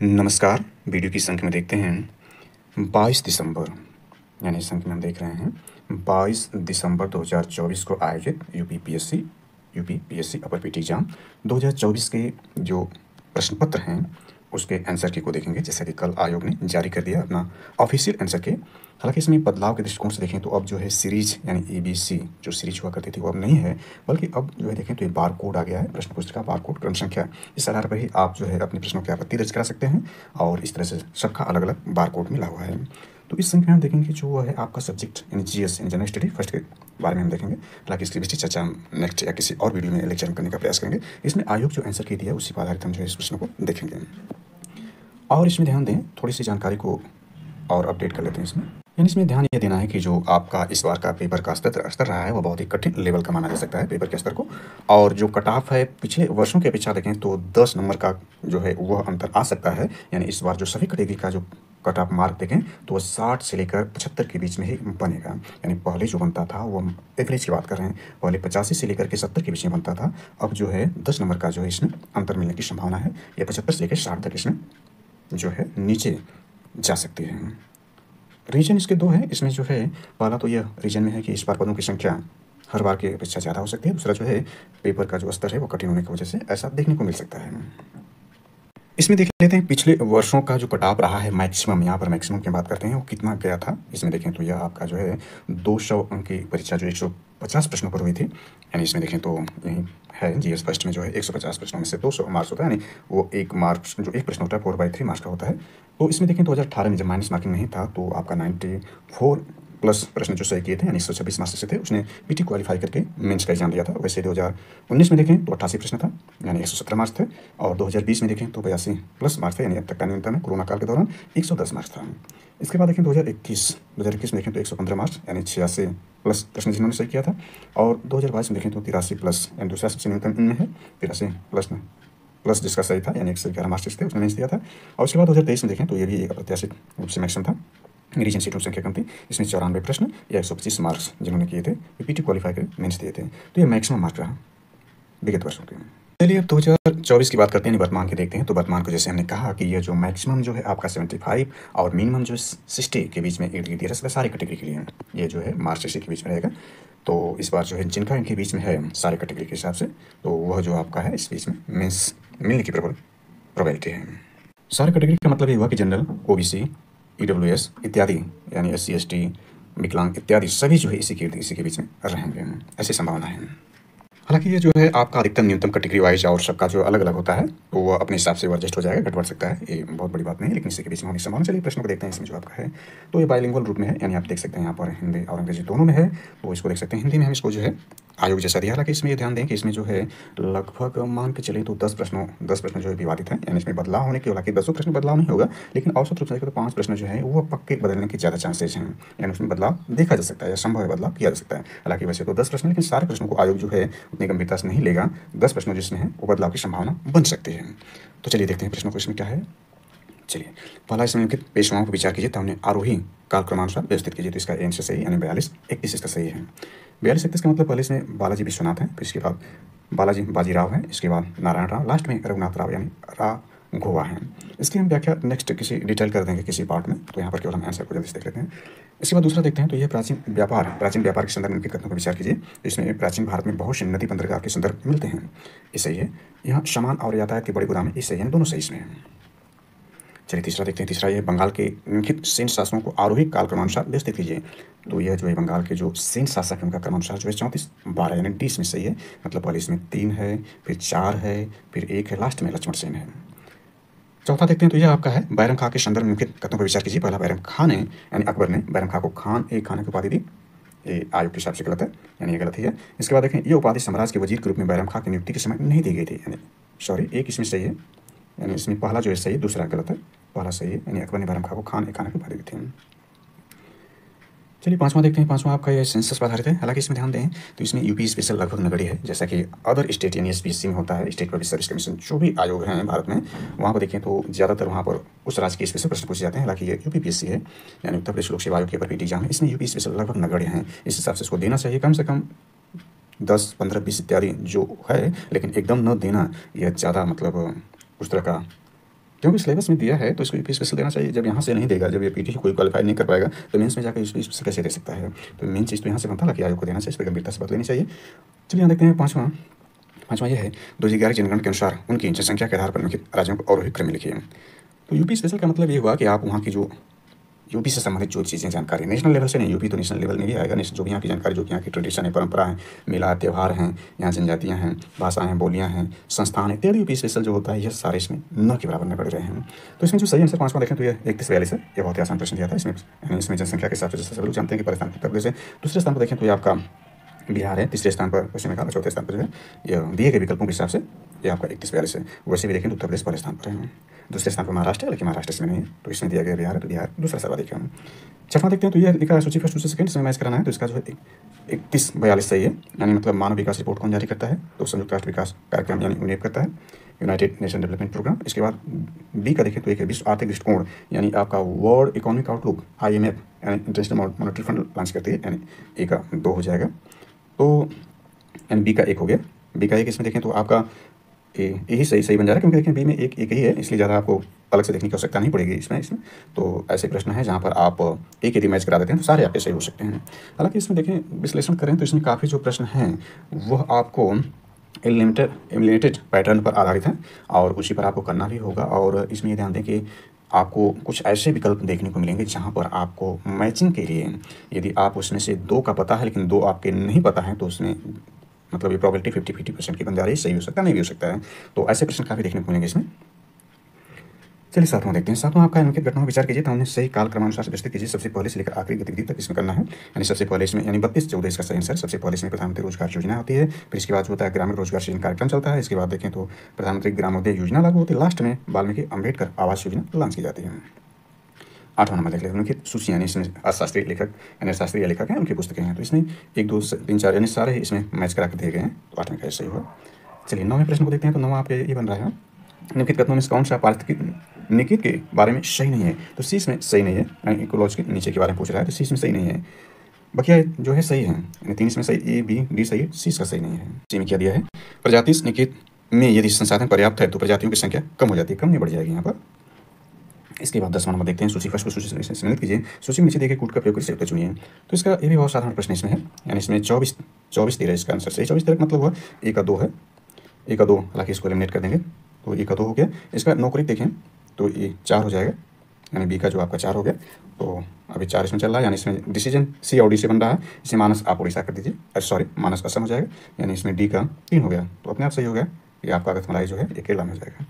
नमस्कार। वीडियो की संख्या में देखते हैं 22 दिसंबर, यानी इस संख्या में हम देख रहे हैं 22 दिसंबर 2024 को आयोजित यूपीपीएससी अपर पीटी एग्जाम 2024 के जो प्रश्न पत्र हैं उसके आंसर की को देखेंगे। जैसा कि कल आयोग ने जारी कर दिया अपना ऑफिशियल आंसर के। हालांकि इसमें बदलाव के दृष्टिकोण से देखें तो अब जो है सीरीज यानी एबीसी जो सीरीज हुआ करती थी वो अब नहीं है, बल्कि अब जो है देखें तो ये बार कोड आ गया है। प्रश्न पुस्तिका बार कोड क्रम संख्या, इस आधार पर ही आप जो है अपने प्रश्नों की आपत्ति दर्ज करा सकते हैं और इस तरह से सबका अलग अलग बार कोड मिला हुआ है। तो इस संख्या में हम देखेंगे जो है आपका सब्जेक्ट यानी जीएस यानी जनरल स्टडी फर्स्ट के बारे में हम देखेंगे। हालांकि इसकी विस्तृत चर्चा हम नेक्स्ट या किसी और वीडियो में लेक्चर करने का प्रयास करेंगे। इसमें आयोग जो आंसर की दिया उसी पर आधारित हम जो है इस प्रश्न को देखेंगे और इसमें ध्यान दें, थोड़ी सी जानकारी को और अपडेट कर लेते हैं इसमें। यानी इसमें ध्यान ये देना है कि जो आपका इस बार का पेपर का स्तर रहा है वो बहुत ही कठिन लेवल का माना जा सकता है पेपर के स्तर को। और जो कट ऑफ है पिछले वर्षों की अपेक्षा देखें तो 10 नंबर का जो है वह अंतर आ सकता है। यानी इस बार जो सभी कैटेगरी का जो कट ऑफ मार्क देखें तो 60 से लेकर 75 के बीच में ही बनेगा। यानी पहले जो बनता था वो हम एवरेज की बात कर रहे हैं, पहले 85 से लेकर के 70 के बीच में बनता था। अब जो है 10 नंबर का जो है इसमें अंतर मिलने की संभावना है। या 75 से लेकर 60 तक इसमें जो है नीचे जा सकती है। रीजन इसके दो है। इसमें जो है पहला तो यह रीजन में है कि इस बार पदों की संख्या हर बार की अपेक्षा ज़्यादा हो सकती है। दूसरा जो है पेपर का जो स्तर है वो कठिन होने की वजह से ऐसा देखने को मिल सकता है। इसमें देख लेते हैं पिछले वर्षों का जो कट ऑफ रहा है मैक्सिमम, यहाँ पर मैक्सिमम की बात करते हैं वो कितना गया था। इसमें देखें तो यह आपका जो है 200 अंक की परीक्षा जो 150 प्रश्नों पर हुई थी। यानी इसमें देखें तो यही है जीएस फर्स्ट में जो है 150 प्रश्नों में से 200 मार्क्स होता है। यानी वो एक मार्क्स जो एक प्रश्न होता है 4/3 मार्क्स का होता है। तो इसमें देखें 2018 में जब माइनस मार्किंग नहीं था तो आपका 94 प्लस प्रश्न जो सही किए थे यानी 126 मार्क्स से थे, उसने पीटी क्वालिफाई करके मेंस का एग्जाम दिया था। वैसे 2019 में देखें तो 88 प्रश्न था यानी 117 मार्क्स थे। और 2020 में देखें तो 82 प्लस मार्क्स थे, यानी अब तक का न्यूनतम है कोरोना काल के दौरान 110 मार्क्स था। इसके बाद देखें 2021 में देखें तो 115 मार्क्स यानी 86 प्लस प्रश्न जिन्होंने सही किया था। और 2022 में देखें तो 83 प्लस यानी दूसरा सबसे न्यूनतम इनमें है 83 प्लस जिसका सही था यानी 111 मार्क्स थे उसने मेंस दिया था। और उसके बाद 2023 में देखें तो ये भी एक अप्रत्याशित रूप से मैक्सिमम था। रीजन सीटों की संख्या कम थी, इसमें 94 प्रश्न या 125 मार्क्स जिन्होंने किए थे पीटी क्वालिफाई कर मेंस दिए थे। तो ये मैक्सिमम मार्क्स रहा विगत वर्षों के। चलिए अब 2024 की बात करते हैं, वर्तमान की देखते हैं। तो वर्तमान को जैसे हमने कहा कि ये जो मैक्सिमम जो है आपका 75 और मिनिमम जो 60 के बीच में इर्द गिर्द दिया सारी कैटेगरी के लिए ये जो है मार्च 60 के बीच में रहेगा। तो इस बार जो है जिनका इनके बीच में है सारे कैटेगरी के हिसाब से तो वह जो आपका है इस बीच में मेंस मिलने की प्रोबेबिलिटी है। सारे कैटेगरी का मतलब ये हुआ कि जनरल, ओबीसी, ईडब्ल्यूएस इत्यादि यानी SC ST विकलांग इत्यादि सभी जो है इसी के बीच में रहेंगे, ऐसी संभावना है। हालांकि ये जो है आपका अधिकतम न्यूनतम कैटेगरी वाइज और सबका जो अलग अलग होता है तो वो अपने हिसाब से एडजस्ट हो जाएगा, घट बढ़ सकता है, ये बहुत बड़ी बात नहीं है, लेकिन इसी के बीच में होने की संभावना। चलिए प्रश्न को देखते हैं। इसमें जो आपका है तो ये बाइलिंगुअल रूप में है, यानी आप देख सकते हैं यहाँ पर हिंदी और अंग्रेजी दोनों में है। तो इसको देख सकते हैं हिंदी में हम इसको जो है आयोग जैसा दिया। हालांकि इसमें ये ध्यान दें कि इसमें जो है लगभग मान के चले तो 10 प्रश्न जो है विवादित हैं, यानी इसमें बदलाव होने की, हालांकि 10 प्रश्न बदलाव नहीं होगा, लेकिन औसत रूप से तो 5 प्रश्न जो है वो पक्के बदलने के ज़्यादा चांसेस हैं, यानी उसमें बदलाव देखा जा सकता है या संभव है बदलाव किया जा सकता है। हालांकि वैसे तो 10 प्रश्न, लेकिन सारे प्रश्नों को आयोग जो है उतनी गंभीरता से नहीं लेगा। 10 प्रश्न जिसमें है वो बदलाव की संभावना बन सकती है। तो चलिए देखते हैं प्रश्नों को इसमें क्या है। चलिए पहला इसमें निम्नलिखित पेशवाओं पर विचार कीजिए, तो हमने आरोही कालक्रमानुसार व्यवस्थित कीजिए। तो इसका आंसर सही यानी 42 31 इसका सही है। 42 31 का मतलब पहले इसमें बालाजी विश्वनाथ है, फिर इसके बाद बालाजी बाजीराव है, इसके बाद नारायण राव, लास्ट में रघुनाथ राव यानी राघोवा है। इसकी हम व्याख्या नेक्स्ट किसी डिटेल कर देंगे किसी पार्ट में। तो यहाँ पर केवल हम आंसर को जल्दी से देख लेते हैं। इसके बाद दूसरा देखते हैं। तो यह प्राचीन व्यापार के संदर्भ में कथनों पर विचार कीजिए। इसमें प्राचीन भारत में बहुत से नदी बंदरगाह के संदर्भ मिलते हैं, ये सही है। यहाँ सामान और यातायात के बड़े गोदाम है, ये सही है, दोनों सही इसमें है। चलिए तीसरा देखते हैं। तीसरा ये बंगाल के निम्नलिखित सेन शासकों को आरोही काल क्रमानुसार व्यवस्थित कीजिए। तो यह जो है बंगाल के जो सेन शासक है उनका क्रमानुसार जो है 34 12 यानी डी इसमें सही है। मतलब पहले इसमें 3 है, फिर 4 है, फिर 1 है, लास्ट में लक्ष्मण सेन है। चौथा देखते हैं। तो यह आपका है बैरम खां के संदर्भ में निम्नलिखित कथनों पर विचार कीजिए। पहला बैरम खां ने यानी अकबर ने बैरम खां को खान ए खाने की उपाधि दी, ये आयोग के हिसाब से गलत है, यानी ये गलत ही है। इसके बाद देखें ये उपाधि साम्राज्य के वजीर के रूप में बैरम खां की नियुक्ति के समय नहीं दी गई थी, यानी सॉरी एक इसमें सही है, यानी इसमें पहला जो है सही है, दूसरा गलत है, पहला सही है, यानी अकबर ने बैरम खां को खान ए खाने की उपाधि दी थी। चलिए पांचवा देखते हैं। पांचवा आपका ये सेंसस पर आधारित है। हालांकि इसमें ध्यान दें तो इसमें यूपी स्पेशल लगभग नगरीय है, जैसा कि अदर स्टेट यानी SPSC में होता है, स्टेट पब्लिक सर्विस कमीशन जो भी आयोग हैं भारत में, वहाँ पर देखें तो ज़्यादातर वहाँ पर उस राज्य के स्पेशल प्रश्न पूछे जाते हैं। हालांकि ये यूपीपीएससी है यानी उत्तर प्रदेश लोक सेवा आयोग के ऊपर पीटी एग्जाम है, इसमें यूपी स्पेशल लगभग नगरीय हैं। इस हिसाब से इसको देना चाहिए कम से कम 10 15 20 इत्यादि जो है, लेकिन एकदम न देना यह ज़्यादा मतलब उस तरह का क्योंकि सिलेबस में दिया है तो इसको यूपी स्पेशल देना चाहिए। जब यहाँ से नहीं देगा, जब ये पीटी कोई क्वालिफाई नहीं कर पाएगा तो मेंस में जाकर यूपी स्पेशल कैसे दे सकता है। तो मेन चीज़ तो यहाँ से बनता है कि आयोग को देना चाहिए, इस पर गंभीरता से बात लेनी चाहिए। चलिए यहाँ देखते हैं पाँचवा यह है 2011 जनगणना के अनुसार उनकी जनसंख्या के आधार पर निम्नलिखित राज्यों को अवरोही क्रम में लिखिए। तो यूपी स्पेशल का मतलब ये हुआ कि आप वहाँ की जो यूपी से संबंधित जो चीज़ें जानकारी, नेशनल लेवल से नहीं, यूपी तो नेशनल लेवल में भी आएगा, जो भी यहाँ की जानकारी, जो कि यहाँ की ट्रेडिशन है, परंपरा है, मेला त्यौहार हैं, यहाँ जनजातियाँ हैं, भाषाएं हैं, बोलियाँ हैं, संस्थान है, इत्यादि यूपी स्पेशल जो होता है, यह सारे इसमें न के बराबर में पड़ रहे हैं। तो इसमें जो सही आंसर पाँचवा देखें तो यह 3142 है। यह बहुत ही आसान प्रश्न दिया था। इसमें जनसंख्या के हिसाब से जैसे सभी लोग जानते हैं कि पहले स्थान उत्तर प्रदेश है, दूसरे स्थान पर देखें तो ये आपका बिहार है, तीसरे स्थान पर पश्चिम बंगाल, चौथे स्थान पर जो है यह दिए गए विकल्पों के हिसाब से ये आपका 3142 है। वैसे भी देखें तो उत्तर प्रदेश पहले स्थान पर है, दूसरे स्थान पर महाराष्ट्र है, लेकिन महाराष्ट्र इसमें नहीं है, तो इसमें दिया गया बिहार है, तो बिहार दूसरा सर्वाधिक है। छठवां देखते हैं तो यह लिखा है सूची फर्स्ट दूसरे सेकंड, इसमें मैच कराना है, तो इसका जो है 3142 सही है। यानी मतलब मानव विकास रिपोर्ट कौन जारी करता है, तो संयुक्त राष्ट्र विकास कार्यक्रम यानी यूनेप करता है, यूनाइटेड नेशन डेवलपमेंट प्रोग्राम। इसके बाद बी का देखें तो एक है विश्व आर्थिक दृष्टिकोण, यानी आपका वर्ल्ड इकोनॉमिक आउटलुक IMF यानी इंटरनेशनल मॉनेटरी फंड लॉन्च करती है, यानी ए का 2 हो जाएगा, तो यानी बी का 1 हो गया। बी का 1 इसमें देखें तो आपका यही सही बन जा रहा है, क्योंकि देखें बी में एक ही है, इसलिए ज़्यादा आपको अलग से देखने की आवश्यकता नहीं पड़ेगी इसमें। तो ऐसे प्रश्न है जहाँ पर आप एक यदि मैच करा देते हैं तो सारे आपके सही हो सकते हैं। हालांकि इसमें देखें विश्लेषण करें तो इसमें काफ़ी जो प्रश्न हैं वह आपको एलिमिनेटेड पैटर्न पर आधारित है और उसी पर आपको करना भी होगा। और इसमें ये ध्यान दें कि आपको कुछ ऐसे विकल्प देखने को मिलेंगे जहाँ पर आपको मैचिंग के लिए, यदि आप उसमें से 2 का पता है लेकिन 2 आपके नहीं पता है, तो उसमें मतलब ये प्रॉबिलिटी 50-50% की बन जा रही है, सही हो सकता है, नहीं भी हो सकता है। तो ऐसे प्रश्न काफ़ी देखने को मिलेंगे इसमें। चलिए सातवां देखते हैं। सातवां आपका निम्नलिखित घटनाओं पर विचार कीजिए, तो हमने सही काल क्रमानुसार से व्यवस्थित कीजिए, सबसे पहले से लेकर आखिरी गतिविधि तक इसमें करना है। यानी सबसे पहले इसमें यानी 32-14 इसका सही आंसर। सबसे पहले इसमें प्रधानमंत्री रोजगार योजना होती है, फिर इसके बाद जो होता है ग्रामीण रोजगार सृजन कार्यक्रम चलता है, इसके बाद देखें तो प्रधानमंत्री ग्रामोदय योजना लागू होती है, लास्ट में वाल्मीकि अम्बेडकर आवास योजना लॉन्च की जाती है। 8वां नंबर देख लेते हैं उनकी सूची, यानी इसमें अशास्त्रीय लेखक यानी शास्त्रीय लेखक हैं, उनकी पुस्तकें हैं, तो इसमें 1, 2, 3, 4 यानी सारे इसमें मैच करा कर दिए गए हैं, तो 8वें का सही हुआ। चलिए 9वें प्रश्न को देखते हैं। तो 9वां आपके ये बन रहा है निम्नलिखित कथनों में कौन सा पारिस्थितिक निकित के बारे में सही नहीं है, तो सी इसमें सही नहीं है, यानी इकोलॉजी के नीचे के बारे में पूछ रहा है, तो सी इसमें सही नहीं है। बकिया जो है सही है, यानी 3 इसमें सही, A, B, D सही है, सी इसका सही नहीं है। सी में क्या दिया है, प्रजाति निकित में यदि संसाधन पर्याप्त है तो प्रजातियों की संख्या कम हो जाती है, कम नहीं बढ़ जाएगी यहाँ पर। इसके बाद 10वां नंबर देखते हैं, सूची फर्स्ट को सूची से सम्मिलित कीजिए, सूची में नीचे दिए गए कूट का प्रयोग करके उत्तर चुनिए। तो इसका ये भी बहुत साधारण प्रश्न इसमें है, यानी इसमें 24-13 इसका आंसर सही। 24-13 मतलब हुआ A का 2 है, A का 2, हालांकि इसको एलिमिनेट कर देंगे तो A का 2 हो गया। इसका नौकरी देखें तो ये 4 हो जाएगा, यानी B का जो आपका 4 हो गया, तो अभी 4 इसमें चल रहा है, यानी इसमें डिसीजन C और D से बन रहा है। इसे मानस आप उड़ीसा कर दीजिए, सॉरी मानस असम हो जाएगा, यानी इसमें D का 3 हो गया, तो अपने आप सही हो गया। ये आपका रत्नलाई जो है ये केरला में हो जाएगा,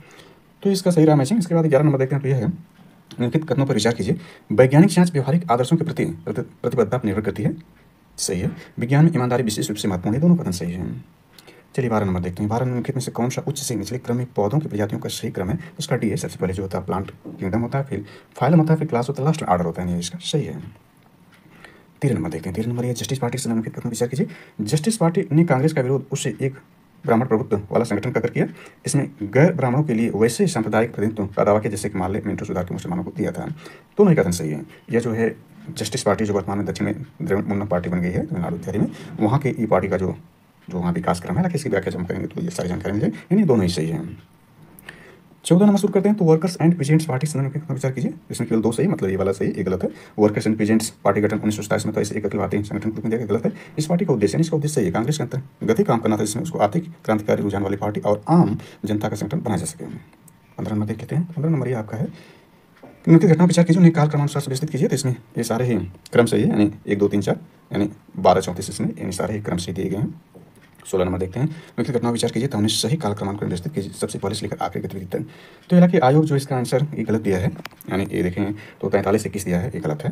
तो इसका सही रहा मैचिंग। इसके बाद 11 नंबर देखते हैं, तो यह है निम्नलिखित कथनों पर विचार कीजिए, वैज्ञानिक जांच व्यवहारिक आदर्शों के प्रति प्रतिबद्धता पर निर्भर करती है, सही है। विज्ञान में ईमानदारी विशेष रूप से महत्वपूर्ण है, दोनों कथन सही है। चलिए 12 नंबर देखते हैं। 12 निम्नलिखित में से कौन सा उच्च से निचले क्रम में पौधों की प्रजातियों का सही क्रम है, उसका डी है। सबसे पहले जो होता है प्लांट किंगडम होता है, फिर फाइलम होता है, फिर क्लास होता है, लास्ट में ऑर्डर होता है, इसका सही है। 13 नंबर देखते हैं। 13 नंबर ये जस्टिस पार्टी से निम्नलिखित कथनों पर विचार कीजिए, जस्टिस पार्टी ने कांग्रेस का विरोध उससे एक ब्राह्मण प्रभुत्व वाला संगठन का कर किया, इसमें गैर ब्राह्मणों के लिए वैसे सांप्रदायिक प्रतिनिधित्व का दावा किया जैसे कि माल्य मिंटो सुधार के मुसलमानों को दिया था, दोनों ही कथन सही है। यह जो है जस्टिस पार्टी जो वर्तमान में दक्षिण में द्रविड़ मुन्ना पार्टी बन गई है तमिलनाडु इत्यादि में, वहाँ के ई पार्टी का जो वहाँ विकास क्रम है, हालांकि इसकी व्याख्या जब करेंगे तो ये सारी जानकारी मिल जाएगी, यानी दोनों ही सही है। 14 नंबर शुरू करते हैं। तो वर्कर्स एंड पीजेंट्स पार्टी से विचार कीजिए, इसमें केवल 2 सही, मतलब ये वाला सही, ये गलत है। वर्कर्स एंड पीजेंट्स पार्टी गठन 1927 में तो ऐसे एक अखिल भारतीय संगठन के रूप में दिया गलत है। इस पार्टी का उद्देश्य, इसका उद्देश्य सही है, कांग्रेस के अंतर्गत ही काम करना था, इसमें उसको आर्थिक क्रांतिकारी रुझान वाली पार्टी और आम जनता का संगठन बनाया जा सके। 15 नंबर देख लेते हैं। 15 नंबर ये आपका है निम्नलिखित घटना विचार कीजिए, उन्हें काल क्रमानुसार से व्यवस्थित कीजिए, तो इसमें ये सारे ही क्रम सही है, यानी 1, 2, 3, 4 यानी 12-34 इसमें यानी सारे ही क्रम सही दिए गए हैं। 16 नंबर देखते हैं, निम्नलिखित घटना विचार कीजिए, तो हमने सही काल क्रमांक में व्यवस्थित कीजिए, सबसे पहले से लेकर आखिरी गतिविधि तक। तो हालांकि आयोग जो इसका आंसर ये गलत दिया है, यानी ये देखें तो 43-21 दिया है, ये गलत है,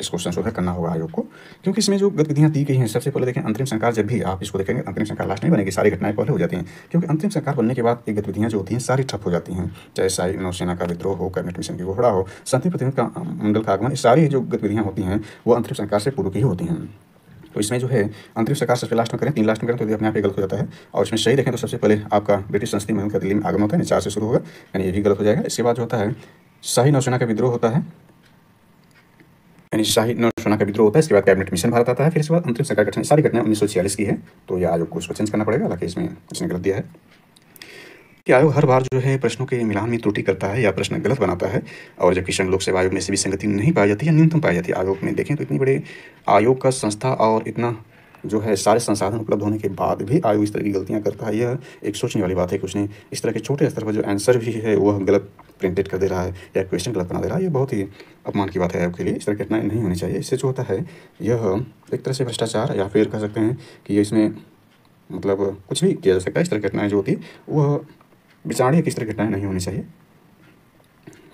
इसको संशोधन करना होगा आयोग को, क्योंकि इसमें जो गतिविधियां दी गई हैं, सबसे पहले देखें अंतरिम सरकार, जब भी आप इसको देखेंगे अंतरिम सरकार लास्ट नहीं बनेगी, सारी घटनाएं पहले हो जाती हैं, क्योंकि अंतरिम सरकार बनने के बाद ये गतिविधियां जो होती हैं सारी ठप हो जाती हैं, चाहे शाही नौसेना का विद्रोह हो, कैबिनेट मिशन की घोषणा हो, शांति प्रतिनिधि का मंडल का आगमन, सारी जो गतिविधियां होती हैं वो अंतरिम सरकार से पूर्व की ही होती हैं। तो इसमें जो है अंतरिम सरकार सबसे लास्ट में करें, 3 लास्ट में करें तो अपने आप ही गलत हो जाता है। और इसमें सही देखें तो सबसे पहले आपका ब्रिटिश संसदीय महल का दिल्ली में आगमन होता है, 4 से शुरू होगा, यानी ये भी गलत हो जाएगा। इसके बाद जो होता है शाही नौसेना का विद्रोह होता है, यानी शाही नौसेना का विद्रोह होता है, इसके बाद कैबिनेट मिशन भारत आता है, फिर इसके बाद अंतरिम सरकार गठन, सारी घटनाएं 1946 की है, तो यह आयोग को इसको चेंज करना पड़ेगा, हालांकि इसमें इसने गलत दिया है। कि आयोग हर बार जो है प्रश्नों के मिलान में त्रुटि करता है या प्रश्न गलत बनाता है, और जबकि संघ लोक सेवा आयोग में से भी संगति नहीं पाई जाती या न्यूनतम पाई जाती है। आयोग में देखें तो इतनी बड़े आयोग का संस्था और इतना जो है सारे संसाधन उपलब्ध होने के बाद भी आयोग इस तरह की गलतियां करता है, यह एक सोचने वाली बात है। कुछ नहीं, इस तरह के छोटे स्तर पर जो आंसर भी है वह गलत प्रिंटेड कर दे रहा है या क्वेश्चन गलत बना दे रहा है, ये बहुत ही अपमान की बात है आयोग के लिए। इस तरह की घटनाएं नहीं होनी चाहिए। इससे जो होता है यह एक तरह से भ्रष्टाचार, या फिर कह सकते हैं कि ये इसमें मतलब कुछ भी किया जा सकता है। इस तरह की घटनाएं जो होती है वह विचारणीय की इस तरह की घटनाएं नहीं होनी चाहिए।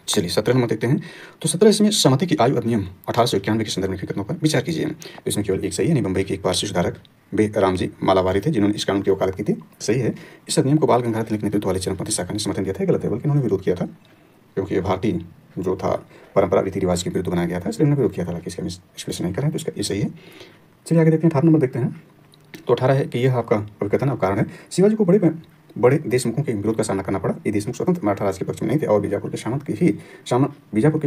चलिए 17 नंबर देखते हैं। तो 17 इसमें सहमति की आयु अधिनियम 1891 के संदर्भ में हकीकतों पर विचार कीजिए। तो इसमें केवल एक सही है, यानी बम्बई के एक पारसी सुधारक बे रामजी मालावारी थे जिन्होंने इस कानून की वकालत की थी, सही है। इस अधिनियम को बाल गंगाधर तिलक नेतृत्व वाले चरमपंथी शाखा ने समर्थन दिया था, गलत है, बल्कि उन्होंने विरोध किया था क्योंकि ये भारतीय जो था परंपरा रीति रिवाज के विरुद्ध बनाया गया था, इसलिए उन्होंने विरोध किया था। हालांकि इसका हम एक्सप्लेन नहीं कर रहे हैं, तो इसका ये सही है। चलिए आगे देखते हैं 18 नंबर देखते हैं। तो 18 है कि यह आपका अभिकथन और कारण है, शिवाजी को बड़े देशमुखों के विरोध का सामना करना पड़ा। ये देशमुख स्वतंत्र मराठा राज के पक्ष में नहीं थे और बीजापुर के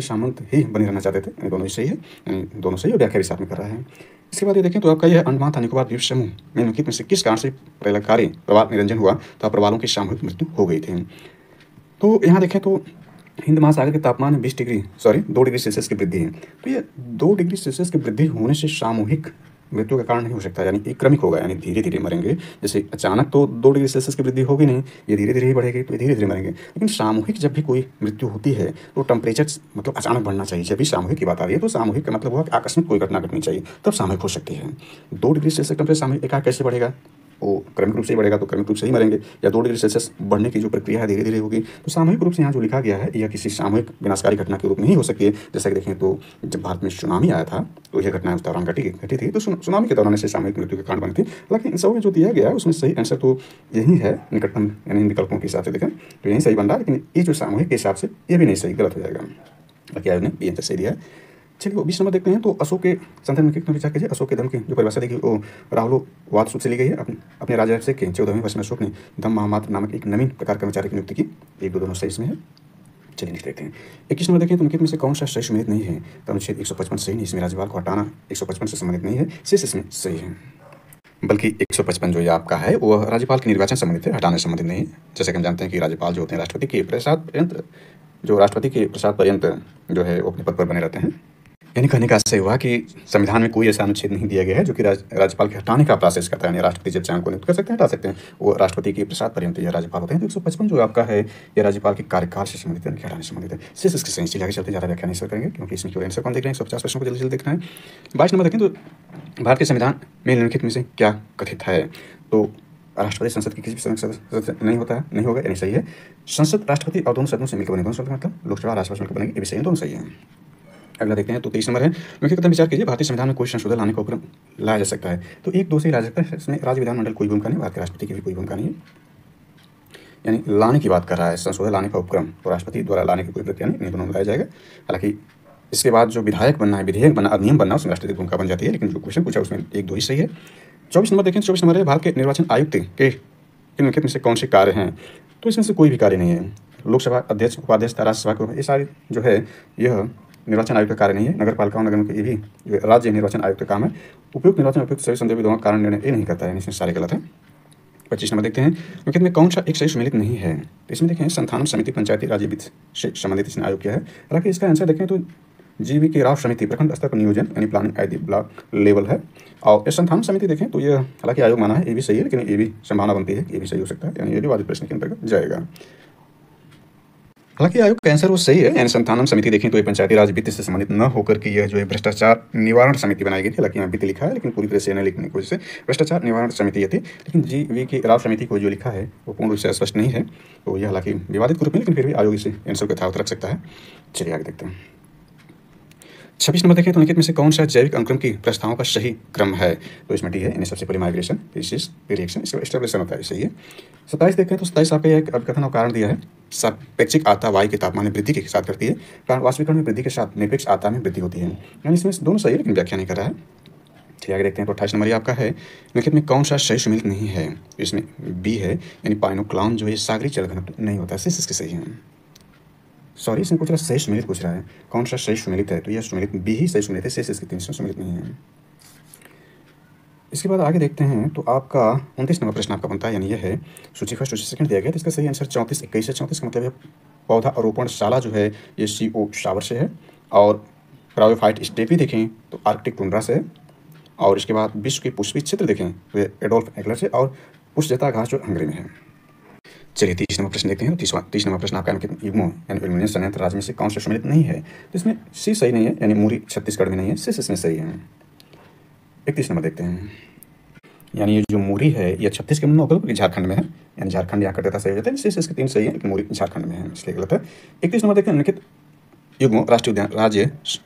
सामंत ही बने रहना चाहते थे। यानी दोनों ही सही है, यानी दोनों सही और व्याख्या भी साथ में कर रहा है। इसके बाद ये देखें तो आपका यह अंडमान तथा निकोबार द्वीप समूह में निम्नलिखित में से किस कारण से प्रलयकारी प्रवाल निरंजन हुआ, तो प्रवालों की सामूहिक मृत्यु हो गई थी। तो यहाँ देखें तो हिंद महासागर के तापमान में 2 डिग्री सेल्सियस की वृद्धि है। तो ये 2 डिग्री सेल्सियस की वृद्धि होने से सामूहिक मृत्यु का कारण नहीं हो सकता, यानी एक क्रमिक होगा, यानी धीरे धीरे मरेंगे। जैसे अचानक तो 2 डिग्री सेल्सियस की वृद्धि होगी नहीं, ये धीरे धीरे ही बढ़ेगी, तो धीरे धीरे मरेंगे। लेकिन सामूहिक जब भी कोई मृत्यु होती है तो टेम्परेचर मतलब अचानक बढ़ना चाहिए। जब भी सामूहिक की बात आ रही है तो सामूहिक का मतलब हुआ कि आकस्मिक कोई घटना घटनी चाहिए, तब सामूहिक हो सकती है। 2 डिग्री सेल्सियस टेम्परेचर सामूहिक एकाएक कैसे बढ़ेगा, वो क्रमिक रूप से ही बढ़ेगा, तो क्रमिक रूप से ही मरेंगे। या 2 डिग्री सेल्सियस बढ़ने की जो प्रक्रिया है धीरे धीरे होगी, तो सामूहिक रूप से यहाँ जो लिखा गया है यह किसी सामूहिक विनाशकारी घटना के रूप में ही हो सकती है। जैसा कि देखें तो जब भारत में सुनामी आया था तो यह घटना उस दौरान घटी थी, तो सुनामी के दौरान से सामूहिक मृत्यु के कारण बनी थी। हालांकि इन सब में जो दिया गया है उसमें सही आंसर तो यही है, निकटतम यानी इन विकल्पों के हिसाब से देखें तो यही सही बन रहा है, लेकिन ये जो सामूहिक के हिसाब से ये भी नहीं सही, गलत हो जाएगा। बाकी आयोग ने ये आंसर सही दिया है। चलिए 20 नंबर देखते हैं। तो अशोक के संदर्भ में कितना विचार कीजिए। अशोक के धर्म की जो परिभाषा देखिए वो राहुलवाद सूत्र से ली गई है। अपने राजा अभिषेक के 14वें वर्ष में अशोक ने धम्म महामात्र नामक एक नवीन प्रकार कर्मचारी की नियुक्ति की। 1, 2 दोनों सही इसमें है। चलिए नेक्स्ट देखते हैं। 21 नंबर देखें तो निम्नलिखित में से कौन सा सही सुमेलित नहीं है, तो अनुच्छेद 155 सही नहीं, इसमें राज्यपाल को हटाना 155 से संबंधित नहीं है, शेष इसमें सही है। बल्कि 155 जो ये आपका है वो राज्यपाल के निर्वाचन संबंधित है, हटाने संबंधित नहीं है। जैसे कि हम जानते हैं कि राज्यपाल जो होते हैं राष्ट्रपति के प्रसाद पर्यंत जो है वो अपने पद पर बने रहते हैं। यानी कहने का आशय हुआ कि संविधान में कोई ऐसा अनुच्छेद नहीं दिया गया है जो कि राज्यपाल के हटाने का प्रोसेस करता है। यानी राष्ट्रपति जब चाहे को नियुक्त कर सकते हैं, हटा सकते हैं, वो राष्ट्रपति के प्रसाद पर्यंत यह राज्यपाल होते हैं। तो 155 जो आपका है यह राज्यपाल के कार्यकाल से संबंधित है, हटाने से संबंधित है। शेष इसके सही चीज आगे चलते ज़्यादा व्याख्या नहीं करेंगे क्योंकि इसमें केवल आंसर कौन देख रहे हैं, 150 प्रश्नों को जल्दी जल्दी देखना है। 22 नंबर देखें तो भारत के संविधान में निम्नलिखित में से क्या कथित है, तो राष्ट्रपति संसद की किसी भी सदस्य नहीं होता है, नहीं होगा, यानी सही है। संसद राष्ट्रपति और दोनों सदनों से मिलकर बने, दोनों सदन मतलब लोकसभा राज्यसभा मिलकर बनेगी, ये भी सही है, दोनों सही है। अगला देखते हैं। तो 23 नंबर है, निम्नलिखित विचार कीजिए भारतीय संविधान में कोई संशोधन लाने का उपक्रम लाया जा सकता है, तो 1, 2 से ला सकता है। इसमें राज्य विधानमंडल कोई भूमिका नहीं, भारत के राष्ट्रपति की भी कोई भूमिका नहीं है। यानी लाने की बात कर रहा है, संशोधन लाने का उपक्रम तो राष्ट्रपति द्वारा लाने की कोई प्रक्रिया नहीं, दोनों लाया जाएगा। हालांकि इसके बाद जो विधायक बनना है, विधेयक बनना, अधिनियम बनना, उसमें राष्ट्रपति की भूमिका बन जाती है, लेकिन जो क्वेश्चन पूछा उसमें 1, 2 ही सही है। 24 नंबर देखें। 24 नंबर है, भारत के निर्वाचन आयुक्त के निम्नलिखित में से कौन से कार्य हैं, तो इसमें से कोई भी कार्य नहीं है। लोकसभा अध्यक्ष, उपाध्यक्ष, राज्यसभा को ये सारी जो है यह निर्वाचन आयोग का कार्य नहीं है। नगर पालिकाओं नगर में ये भी जो राज्य निर्वाचन आयोग का काम है। उपयुक्त निर्वाचन उपयुक्त सभी संदर्भ दोनों कारण निर्णय ये नहीं करता है, इसमें सारे गलत है। 25 नंबर देखते हैं, निम्नलिखित में कौन सा एक सही सुमेलित नहीं है, तो इसमें देखें संस्थानम समिति पंचायती राज्य वित्त से संबंधित इसने आयोग किया है। हालांकि इसका आंसर देखें तो जीवी राव समिति प्रखंड स्तर पर नियोजन यानी planning at the block level है। और इस संस्थान समिति देखें तो ये हालांकि आयोग माना है, ये भी सही है, लेकिन ये भी संभावना बनती है कि ये भी सही हो सकता है, यानी ये भी वाजिब प्रश्न के अंतर्गत जाएगा। हालांकि आयोग का आंसर वो सही है, यानी संस्थानम समिति देखें तो ये पंचायती राज वित्त से संबंधित न होकर के यह जो है भ्रष्टाचार निवारण समिति बनाई गई थी। हालांकि यहाँ वित्त लिखा है, लेकिन पूरी तरह से नहीं लिखने की वजह से भ्रष्टाचार निवारण समिति ये थी। लेकिन GV राव समिति को जो लिखा है वो पूर्ण रूप से स्पष्ट नहीं है, तो यह हालांकि विवादित रूप में, लेकिन फिर भी आयोग इसे आंसर को यथावत रख सकता है। चलिए आगे देखते हैं। 26 नंबर देखें तो निम्नलिखित में से कौन सा जैविक अनुक्रम की प्रस्तावों का सही क्रम है, तो इसमें डी है, इन्हें सबसे पहले माइग्रेशन, रिएक्शन, इसका एस्टेब्लिशन होता है, सही है। 27 देखें तो 27 आपका एक अभिकथन और कारण दिया है, सापेक्षिक आर्द्रता वायु के तापमान में वृद्धि के साथ करती है, कारण वाष्पीकरण में वृद्धि के साथ निरपेक्ष आर्द्रता में वृद्धि होती है। यानी इसमें दोनों सही है, लेकिन व्याख्या नहीं कर रहा है। चलिए आगे देखते हैं। तो 28 नंबर आपका है, निम्नलिखित में कौन सा सही सुमेलित नहीं है, इसमें बी है, यानी पाइनोक्लाउन जो है सागरी जल घनत्व नहीं होता है, इसके सही है। सॉरी, इसमें कुछ सही सुमेलित पूछ रहा है, कौन सा सही सुमेलित है, तो यह सुमेलित बी ही सही सुमेलित है, शेष इसके 300 सुमेलित नहीं है। इसके बाद आगे देखते हैं तो आपका 29 नंबर प्रश्न आपका बनता है, यानी यह है सूची फर्स्ट सूची सेकंड दिया गया, तो इसका सही आंसर 34 21 है। 34 का मतलब है पौधा आरोपण शाला जो है ये CO शावर से है, और ब्रायोफाइट स्टेपी देखें तो आर्कटिक टुंड्रा से है, और इसके बाद विश्व के पुष्पी क्षेत्र देखें तो ये एडोल्फ एग्लर से, और पुष्पजता घास जो हंगरी में है। चलिए 30 नंबर प्रश्न देखते हैं। 30 नंबर प्रश्न आपका युग्मों यानी एल्युमिनियम संयंत्र राज्य में से कौन सा सम्मिलित नहीं है, तो इसमें सी सही नहीं है, यानी मूरी छत्तीसगढ़ में नहीं है, सिस इसमें सही है। 31 नंबर देखते हैं, यानी ये जो मूरी है ये छत्तीसगढ़ में होकर झारखंड में है, यानी झारखंड यहाँ कर देता सही हो जाता है, सिस इसके 3 सही है, लेकिन मूरी झारखंड में है इसलिए गलत है। 31 नंबर देखते हैं, निम्नलिखित युग्म राष्ट्रीय उद्यान राज्य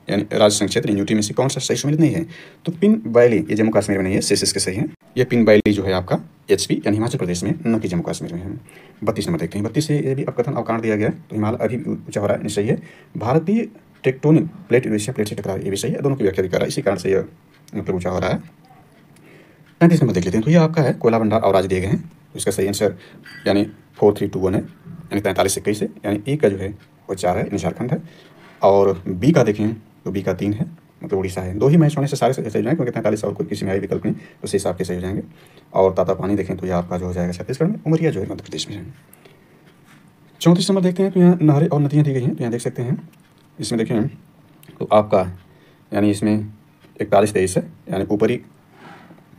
यानी राज्य संक्षेत्र यूटी में से कौन सा सही सम्मिलित नहीं है, तो पिन वैली ये जम्मू कश्मीर में नहीं है, सिस इसके सही है। ये पिन वैली जो है आपका HP यानी हिमाचल प्रदेश में, न कि जम्मू कश्मीर में है। 32 नंबर देखते हैं। 32 से ये भी अपकथन अवकारण दिया गया है, तो हिमालय अभी ऊंचा हो रहा है, सही है। भारतीय टेक्टोनिक प्लेट यूरेशिया प्लेट से टकरा ये भी सही है, दोनों की व्याख्या भी कर रहा है, इसी कारण से यह मतलब ऊंचा हो रहा है। 35 नंबर देख लेते हैं, तो ये आपका है कोयला भंडार और राज्य दिए गए हैं, तो इसका सही आंसर यानी 4321 है, यानी 43 21 है, यानी ए का जो है वो 4 है, यानी झारखंड है। और बी का देखें तो बी का 3 है, मतलब उड़ीसा है। 2 ही मैच होने से सारे सही हो जाएंगे, क्योंकि 43 और कोई किसी में आई विकल्प नहीं, तो इस हिसाब के सही हो जाएंगे। और ताता पानी देखें तो ये आपका जो हो जाएगा छत्तीसगढ़ में, उमरिया जो है मध्य प्रदेश में है। 34 नंबर देखते हैं, तो यहाँ नहरें और नदियाँ दी गई हैं, तो यहाँ देख सकते हैं इसमें देखें तो आपका यानी इसमें 41 23 है, यानी ऊपरी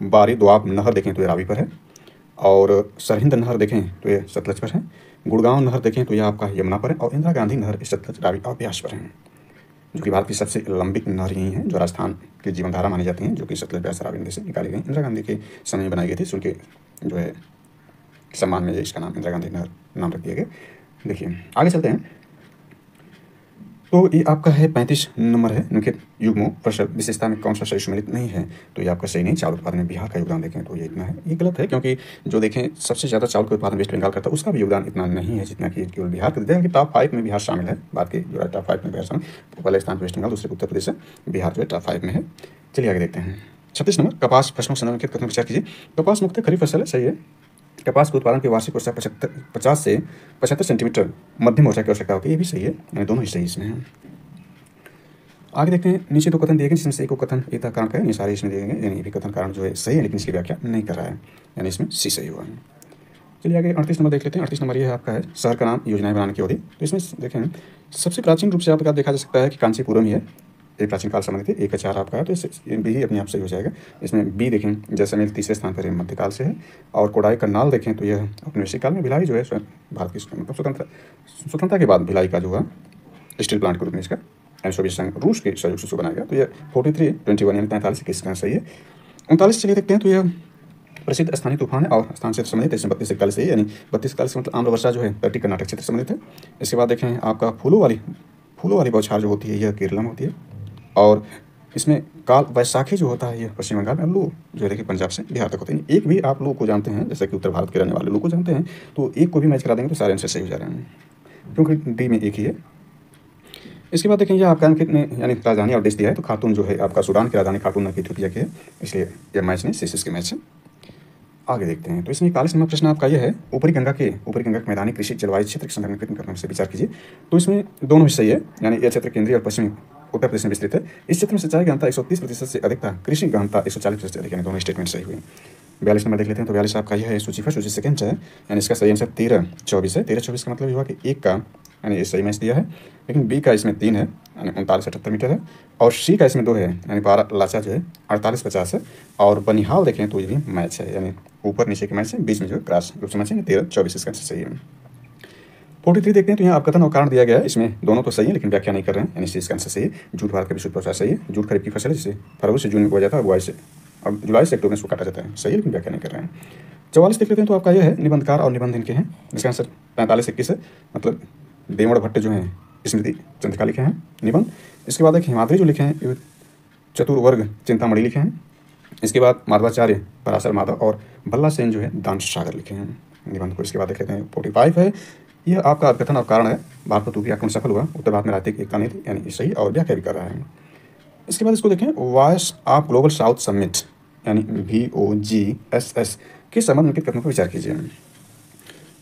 बारी दोआब नहर देखें तो ये रावी पर है, और सरहिंद नहर देखें तो ये सतलज पर है, गुड़गांव नहर देखें तो यह आपका यमुना पर है, और इंदिरा गांधी नहर सतलज रावी और ब्यास पर है, जो कि भारत की सबसे लंबी नहर यही है, जो राजस्थान की जीवनधारा मानी जाती हैं, जो कि सतलज ब्यास रावी नदी से निकाली गई। इंदिरा गांधी के समय में बनाई गई थी, उनके जो है सम्मान में इसका नाम इंदिरा गांधी नहर नाम रख दिया गया। देखिए आगे चलते हैं, तो ये आपका है 35 नंबर है, निम्नलिखित युग्मों पर विशेषता में कौन सा सही सम्मिलित नहीं है, तो ये आपका सही नहीं। चावल उत्पादन में बिहार का योगदान देखें तो ये इतना है, ये गलत है, क्योंकि जो देखें सबसे ज़्यादा चावल का उत्पादन वेस्ट बंगाल करता है, उसका भी योगदान इतना नहीं है जितना कि केवल बिहार का। देखिए टॉप 5 में बिहार शामिल है, बात की जो है टॉप 5 में बिहार शामिल, पहले स्थान पर वेस्ट बंगाल, दूसरे उत्तर प्रदेश है, बिहार जो है टॉप 5 में है। चलिए आगे देखते हैं। 36 नंबर कपास फसलों के संदर्भ में विचार कीजिए। कपास मुख्य खरीफ फसल है, सही है। कपास के उत्पादन की वार्षिक वर्षा 50 से 75 सेंटीमीटर मध्यम वर्षा की आवश्यकता होती है, ये भी सही है, यानी दोनों ही सही इसमें है। आगे देखते हैं, नीचे 2 कथन दिए गए जिसमें से एक कथन एक कारण का है, ये सारे इसमें दिए गए, यानी ये भी कथन कारण जो है सही है, लेकिन इसकी व्याख्या नहीं कर रहा है, यानी इसमें सी सही हुआ है। चलिए आगे 38 नंबर देख लेते हैं। 38 नंबर ये है आपका है शहर का नाम योजनाएं बनाने की अवधि, तो इसमें देखें सबसे प्राचीन रूप से आपका देखा जा सकता है कि कांचीपुरम ही है, ये प्राचीन काल संबंधित है, 1 का 4 आपका है, तो बी अपने आप सही हो जाएगा। इसमें बी देखें जैसलमेर तीसरे स्थान पर मध्यकाल से है, और कोडाई करनाल देखें तो यह औपनिवेशिक काल में, भिलाई जो है भारत की मतलब स्वतंत्रता के बाद भिलाई का जो है स्टील प्लांट के रूप में इसका सोवियत संघ रूस के सहयोग से बनाया गया, तो यह 43-21 यानी 43 किसका सही है। 39 चलिए देखते हैं, तो यह प्रसिद्ध स्थानीय तूफान है और स्थान से संबंधित है, इसमें 32 41 है, यानी 32 41 मतलब आम्र वर्षा जो है तटीय कर्नाटक क्षेत्र से संबंधित है। इसके बाद देखें आपका फूलों वाली बौछार जो होती है यह केरला में होती है, और इसमें काल वैसाखी जो होता है यह पश्चिम बंगाल में, लू जो है देखिए पंजाब से बिहार तक होते हैं। एक भी आप लू को जानते हैं, जैसे कि उत्तर भारत के रहने वाले लू को जानते हैं, तो एक को भी मैच करा देंगे तो सारे आंसर सही हो जा रहे हैं, क्योंकि डी में एक ही है। इसके बाद देखें, यह आपका ने यानी राजधानी और देश दिया है, तो खार्तूम जो है आपका सूडान की राजधानी खार्तूम न कि इथियोपिया की है, इसलिए यह मैच नहीं सिस के मैच है। आगे देखते हैं, तो इसमें 41 नंबर प्रश्न आपका यह है ऊपरी गंगा के मैदानी कृषि जलवायु क्षेत्र के संदर्भ में करने से विचार कीजिए, तो इसमें दोनों ही सही है, यानी यह क्षेत्र केंद्रीय और पश्चिमी उत्तर प्रदेश में विस्तृत है। इस क्षेत्र में सिंचाई गहनता 130% से अधिक था, कृषि गहनता 140% से अधिक, यानी दोनों स्टेटमेंट सही हुए। 42 नंबर देख लेते हैं, तो 42 आपका यह है सूची फर्स्ट सूची सेकंड है, यानी इसका सही आंसर 13-24 है। 13-24 का मतलब ये हुआ कि एक का यानी ये सही मैच दिया है, लेकिन बी का इसमें 3 है, यानी 39-78 मीटर है, और सी का इसमें 2 है, यानी 12 लाचा जो है 48-50 है, और बनिहाल देखें तो ये भी मैच है, यानी ऊपर नीचे के मैच है, बीच में जो क्रॉस रूप से मैच है, 13-24 इसका आंसर सही है। 43 देखते हैं, तो यहाँ अपकथन और कारण दिया गया है, इसमें दोनों तो सही है लेकिन व्याख्या नहीं कर रहे हैं, यानी इसका आंसर सही है। जूट भारत का विशुद्ध प्रचार सही है, जूट खरीफ की फसल है जिसे फरवरी से जून में बोया जाता है, बुआई से अब जुलाई से अक्टूबर में इसको काटा जाता है, सही है, लेकिन व्याख्या नहीं कर रहे हैं। 44 देख लेते हैं, तो आपका यह है निबंधकार और निबंध इनके हैं, इसका आंसर 45-21 है, मतलब देवड़ भट्ट जो हैं स्मृति चंद्रिका लिखे हैं निबंध। इसके बाद एक हिमाद्री जो लिखे हैं चतुर्वर्ग चिंतामणि लिखे हैं। इसके बाद माधवाचार्य पराशर माधव और भल्ला सेन जो है दान सागर लिखे हैं निबंध को। इसके बाद देख लेते हैं 45 है, यह आपका अपकथन और कारण है, भारत पर तुर्की आक्रमण सफल हुआ, उत्तर भारत में राजनीतिक एकता नहीं थी, यानी सही और व्याख्या भी कर रहा है। इसके बाद इसको देखें voice of global south summit यानी VOGSS के संबंध में कथनों पर विचार कीजिए।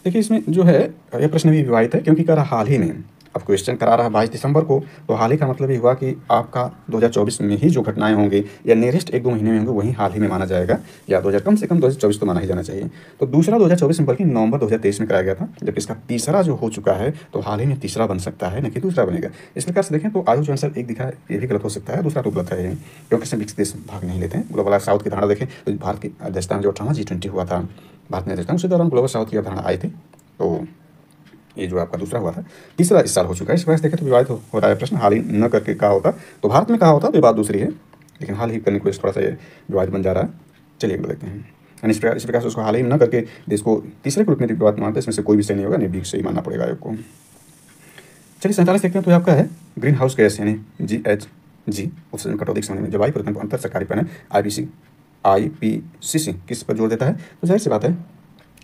देखिए इसमें जो है यह प्रश्न भी विवादित है, क्योंकि कह रहा हाल ही में अब क्वेश्चन करा रहा है 22 दिसंबर को, तो हाल ही का मतलब ये हुआ कि आपका 2024 में ही जो घटनाएं होंगी या नियरेस्ट 1-2 महीने में होंगे वही हाल ही में माना जाएगा, या 2000 कम से कम 2024 तो माना ही जाना चाहिए। तो दूसरा 2024 में बल्कि नवंबर 2023 में कराया गया था, जबकि इसका तीसरा जो हो चुका है तो हाल ही में तीसरा बन सकता है, न कि दूसरा बनेगा। इस प्रकार से देखें तो आयु जो आंसर एक दिखा है ये भी गलत हो सकता है, दूसरा तो गलत है, क्योंकि इसमें विकसित देश भाग नहीं लेते हैं। ग्लोबल साउथ की धारणा देखें तो भारत की अध्यक्षता में जो 18वां G20 हुआ था, भारत में अध्यक्षता, उसी दौरान ग्लोबल साउथ की अवधारणा आई थी। तो ये जो आपका दूसरा हुआ था, तीसरा इस साल हो चुका है। इस वजह से देखें तो विवादित हो रहा है प्रश्न, हाल ही न करके कहा होता तो भारत में कहा होता तो ये बात दूसरी है, लेकिन हाल ही करने को थोड़ा सा ये विवादित बन जा रहा है। चलिए अगला देखते हैं। यानी इस प्रकार से उसको हाल ही न करके देश को तीसरे के रूप में विवाद मानते हैं, इसमें से कोई भी सही नहीं होगा, नहीं भी सही मानना पड़ेगा आयोग को। चलिए 47 देखते हैं। तो ये आपका है ग्रीन हाउस गैस यानी GHG उत्सर्जन कटौती के संबंध में जलवायु परिवर्तन को अंतर सरकारी पैनल IPCC किस पर जोर देता है? तो जाहिर सी बात है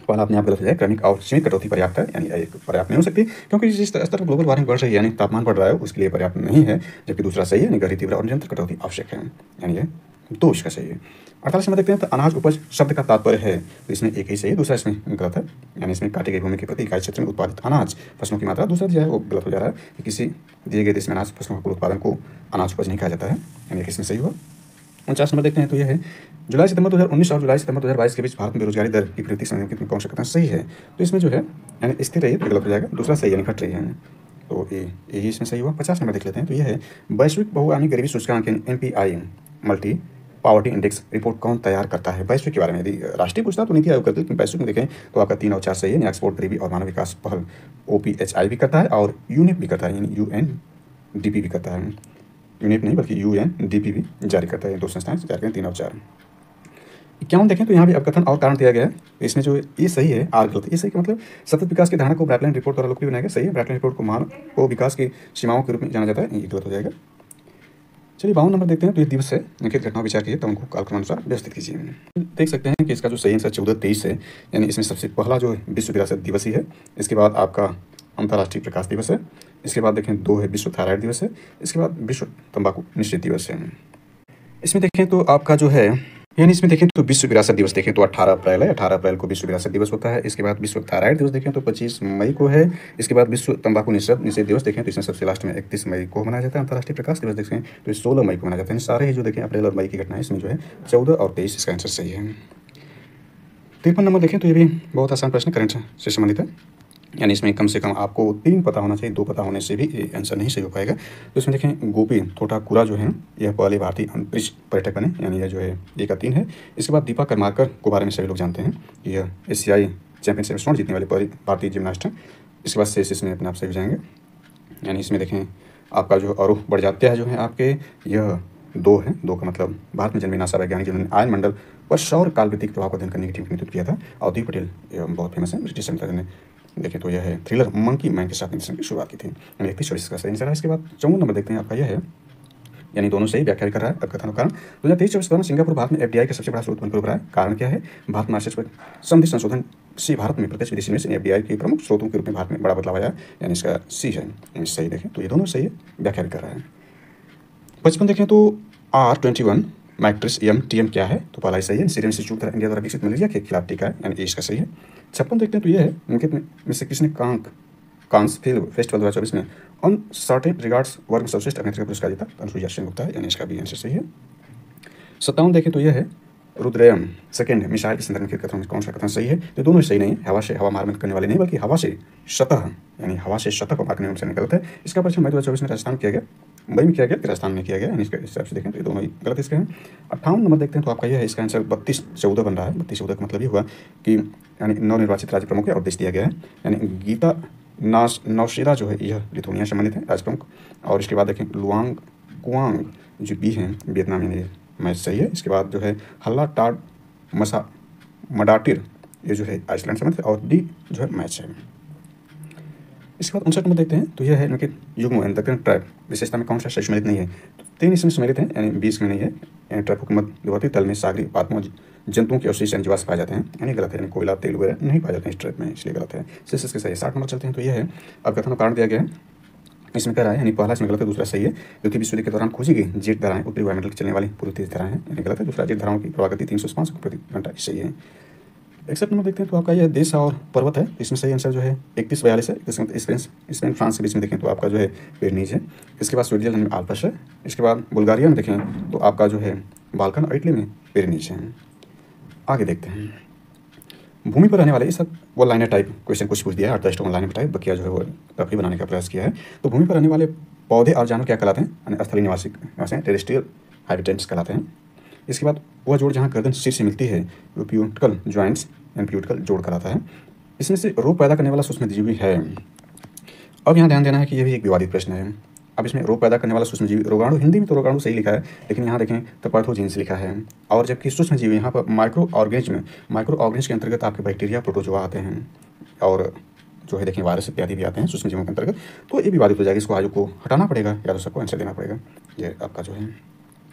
पहला अपने आप गलत हो जाए, क्रमिक और सीमित कटौती पर्याप्त है, यानी एक पर्याप्त नहीं हो सकती, क्योंकि जिस स्तर पर ग्लोबल वार्मिंग बढ़ रही है यानी तापमान बढ़ रहा है उसके लिए पर्याप्त नहीं है। जबकि दूसरा सही है, यानी गहरी तीव्र और निरंतर कटौती आवश्यक है, यानी ये 2 इसका सही है। 48 में देखते हैं। तो अनाज उपज शब्द का तात्पर्य है, तो इसमें एक ही सही है, दूसरा इसमें गलत है, यानी इसमें काटी गई भूमि के प्रति इकाई क्षेत्र में उत्पादित अनाज फसलों की मात्रा, दूसरा दिया है वो गलत हो जा रहा है कि किसी दिए गए देश में अनाज फसलों के उत्पादन को अनाज उपज नहीं कहा जाता है, यानी इसमें सही हुआ। 49 नंबर देखते हैं। तो यह है जुलाई सितंबर 2019 और जुलाई सितंबर 2022 के बीच भारत में बेरोजगारी दर की प्रगति समय कितनी कौन सा कथन सही है? तो इसमें जो है यानी स्थिर रही है तो गलत हो जाएगा, दूसरा सही यानी घट रही है, तो यही इसमें सही हुआ। 50 नंबर देख लेते हैं। तो यह है वैश्विक बहुआयामी गरीबी सूचकांक MPI multi poverty index report कौन तैयार करता है? वैश्विक के बारे में यदि राष्ट्रीय पूछता तो नीति आयोग करते, लेकिन वैश्विक में देखें तो आपका 3 और 4 सही है। एक्सपोर्ट गरीबी और मानव विकास पहल OPHI भी करता है और यूनिप भी करता है, यानी UNDP भी करता है, यूनिट नहीं बल्कि UNDP भी जारी करता है। 2 संस्थाएं जारी करें, 3 और 4। 51 देखें तो यहाँ भी अपकथन और कारण दिया गया है, इसमें जो ये सही है आर गलत। ये सही का मतलब सतत विकास की धारणा को ब्रैटलैंड रिपोर्ट द्वारा लोकप्रिय बनाया गया, सही है। ब्रैटलैंड रिपोर्ट को मानव को विकास की सीमाओं के रूप में जाना जाता है, ये गलत हो जाएगा। चलिए 52 नंबर देखते हैं। तो ये दिवस है, इनके घटना विचार कीजिए तो उनको कालक्रमानुसार व्यवस्थित कीजिए। देख सकते हैं कि इसका जो सही आंसर 14-23 है, यानी इसमें सबसे पहला जो विश्व विरासत दिवस ही है, इसके बाद आपका अंतर्राष्ट्रीय प्रकाश दिवस है, इसके बाद देखें 2 है विश्व थायराइड दिवस है, इसके बाद विश्व तंबाकू निषेध दिवस है। इसमें देखें तो आपका जो है यानी इसमें देखें तो विश्व विरासत दिवस देखें तो 18 अप्रैल है, 18 अप्रैल को विश्व विरासत दिवस होता है। इसके बाद विश्व थायराइड दिवस देखें तो 25 मई को है। इसके बाद विश्व तंबाकू निषेध दिवस देखें तो इसमें सबसे लास्ट में 31 मई को मनाया जाता है। अंतर्राष्ट्रीय प्रकाश दिवस देखें तो 16 मई को मनाया जाता है। सारे ही जो देखें अप्रैल और मई की घटनाएं इसमें जो है 14 और 23 इसका आंसर सही है। 53 नंबर देखें तो ये भी बहुत आसान प्रश्न करंट से संबंधित है, यानी इसमें कम से कम आपको 3 पता होना चाहिए, 2 पता होने से भी आंसर नहीं सही हो पाएगा। तो इसमें देखें गोपी थोटाकुरा जो है यह पहले भारतीय अंतरिक्ष पर्यटक बने, यानी यह जो है ये का 3 है। इसके बाद दीपा करमाकर को बारे में सभी लोग जानते हैं, यह एशियाई चैंपियनशिप स्वर्ण जीतने वाले पहले भारतीय जिम्नास्ट हैं। इसके बाद शेष इसमें अपने आप सही हो जाएंगे, यानी इसमें देखें आपका जो अरूप बड़जात्या है जो है आपके यह 2 है। 2 का मतलब भारत में जन्मे नासा वैज्ञानिक जिन्होंने आयन मंडल पर सौर कालवृत्ति के प्रभाव को अध्ययन करने की टीम का नेतृत्व किया था। अवधि पटेल बहुत फेमस है, ब्रिटिश संगठन ने देखें तो यह है थ्रिलर मंकी मैन के साथ निर्देशन की शुरुआत की थी, यानी 31-24 का सही आंसर है। इसके बाद 54 नंबर देखते हैं आपका यह है, यानी दोनों सही व्याख्या कर रहा है। अपकथन कारण 2023-24 दौरान सिंगापुर भारत में FDI का सबसे बड़ा स्रोत बनकर उभरा है। कारण क्या है? भारत मार्केट पर संधि संशोधन से भारत में प्रत्यक्ष विदेशी निवेश FDI के प्रमुख स्रोतों के रूप में भारत में बड़ा बदलाव आया, यानी इसका C है, यानी सही देखें तो ये दोनों सही है, व्याख्या भी कर रहा है। 55 देखें तो R21 मैट्रिक्स TM क्या है? तो पहला ही सही है, सीरम इंस्टीट्यूट इंडिया द्वारा विकसित मलेरिया के खिलाफ टीका है, यानी इसका सही है। 56 देखते हैं तो ये है उनके में से किसने कांस फिल्म फेस्टिवल 2024 में अनसर्टेन रिगार्ड्स वर्ग में सर्वश्रेष्ठ अभिनेत्री का पुरस्कार जीता? अनुसुईया सेनगुप्ता है, यानी इसका भी आंसर सही है। 57 देखें तो यह है रुद्रयम सेकेंड मिसाइल के संदर्भ में कथन में कौन सा कथन सही है? तो दोनों सही नहीं है, हवा से हवा मार करने वाले नहीं बल्कि हवा से सतह, यानी हवा से सतह को मार करने वाले गलत है। इसका परीक्षण मई 2024 में राजस्थान किया गया, मई में किया गया, राजस्थान में किया गया, यानी इसके हिसाब से देखें तो ये दोनों ही गलत इसके हैं। 58 नंबर देखते हैं तो आपका यह है, इसका आंसर 32-14 बन रहा है। 32-14 का मतलब ये हुआ कि यानी नवनिर्वाचित राज्य प्रमुख है और देश दिया गया है, यानी गीता नौशेरा जो है यह लिथुआनिया से संबंधित है राज्य प्रमुख। और इसके बाद देखें लुआंग कुआंग जो बी हैं वियतनाम, यानी मैच सही है। इसके बाद जो है हल्ला टाड मडाटिर ये जो है आइसलैंड संबंधित है और डी जो है मैच है। इसके बाद 59 नंबर देखते हैं तो यह है इनके युग्म दक्षिण ट्रैप विशेषता में कौन सा सम्मिलित नहीं है? तो 3 इसमें सम्मिलित हैं, यानी 20 में नहीं है। यानी ट्रैप हुकूमत मध्यवर्ती तल में सागरी पादपों जंतुओं के अवशेष जीवाश्म पाए जाते हैं, यानी गलत है, यानी कोयला तेल वगैरह नहीं पाए जाते हैं इस ट्रैप में, इसलिए गलत है। शेष इसके सही। 60 नंबर चलते हैं तो यह है अब कथन कारण दिया गया है, इसमें कह रहा है यानी पहला इसमें गलत है, दूसरा सही है। क्योंकि विश्व युद्ध के दौरान खोजी गई जेट धाराएं उत्तरी वायुमंडल की चलने वाली पूरी तेज धाराएं हैं, यानी गलत है। दूसरा जेट धाराओं की प्रवाह गति 305 प्रति घंटा सही है। 61 नंबर देखते हैं तो आपका ये देश और पर्वत है, इसमें सही आंसर जो है 3142 है। स्पेन फ्रांस के बीच में देखें तो आपका जो है पेरिनीज है। इसके बाद स्विट्जरलैंड में आल्प्स है। इसके बाद बुल्गारिया में देखें तो आपका जो है बाल्कन और इटली में पेरिनीज है। आगे देखते हैं भूमि पर रहने वाले, इस वन लाइनर टाइप क्वेश्चन कुछ पूछ दिया है, 8 वन लाइनर टाइप बकिया जो है वो तफरी बनाने का प्रयास किया है। तो भूमि पर रहने वाले पौधे और जानवर क्या कहलाते हैं, यानी स्थलीय निवासी टेरेस्ट्रियल हैबिटेंट्स कहलाते हैं। इसके बाद वह जोड़ जहाँ गर्दन सिर से मिलती है वो प्यूटिकल ज्वाइंट्स यानी प्यूटिकल जोड़ कहलाता है। इसमें से रोग पैदा करने वाला सूक्ष्मजीवी है। अब यहाँ ध्यान देना है कि यह भी एक विवादित प्रश्न है। अब इसमें रोग पैदा करने वाला सूक्ष्मजीवी रोगाणु, हिंदी में तो रोगाणु सही लिखा है, लेकिन यहाँ देखें तो पैथोजेंस लिखा है। और जबकि सूक्ष्मजीवी यहाँ पर माइक्रो ऑर्गेनिज के अंतर्गत आपके बैक्टीरिया प्रोटोजोआ आते हैं और जो है देखें वायरस इत्यादि भी आते हैं सूक्ष्मजीवों के अंतर्गत। तो ये विवादित हो जाएगा, इसको आयु को हटाना पड़ेगा या तो सबको आंसर देना पड़ेगा। ये आपका जो है।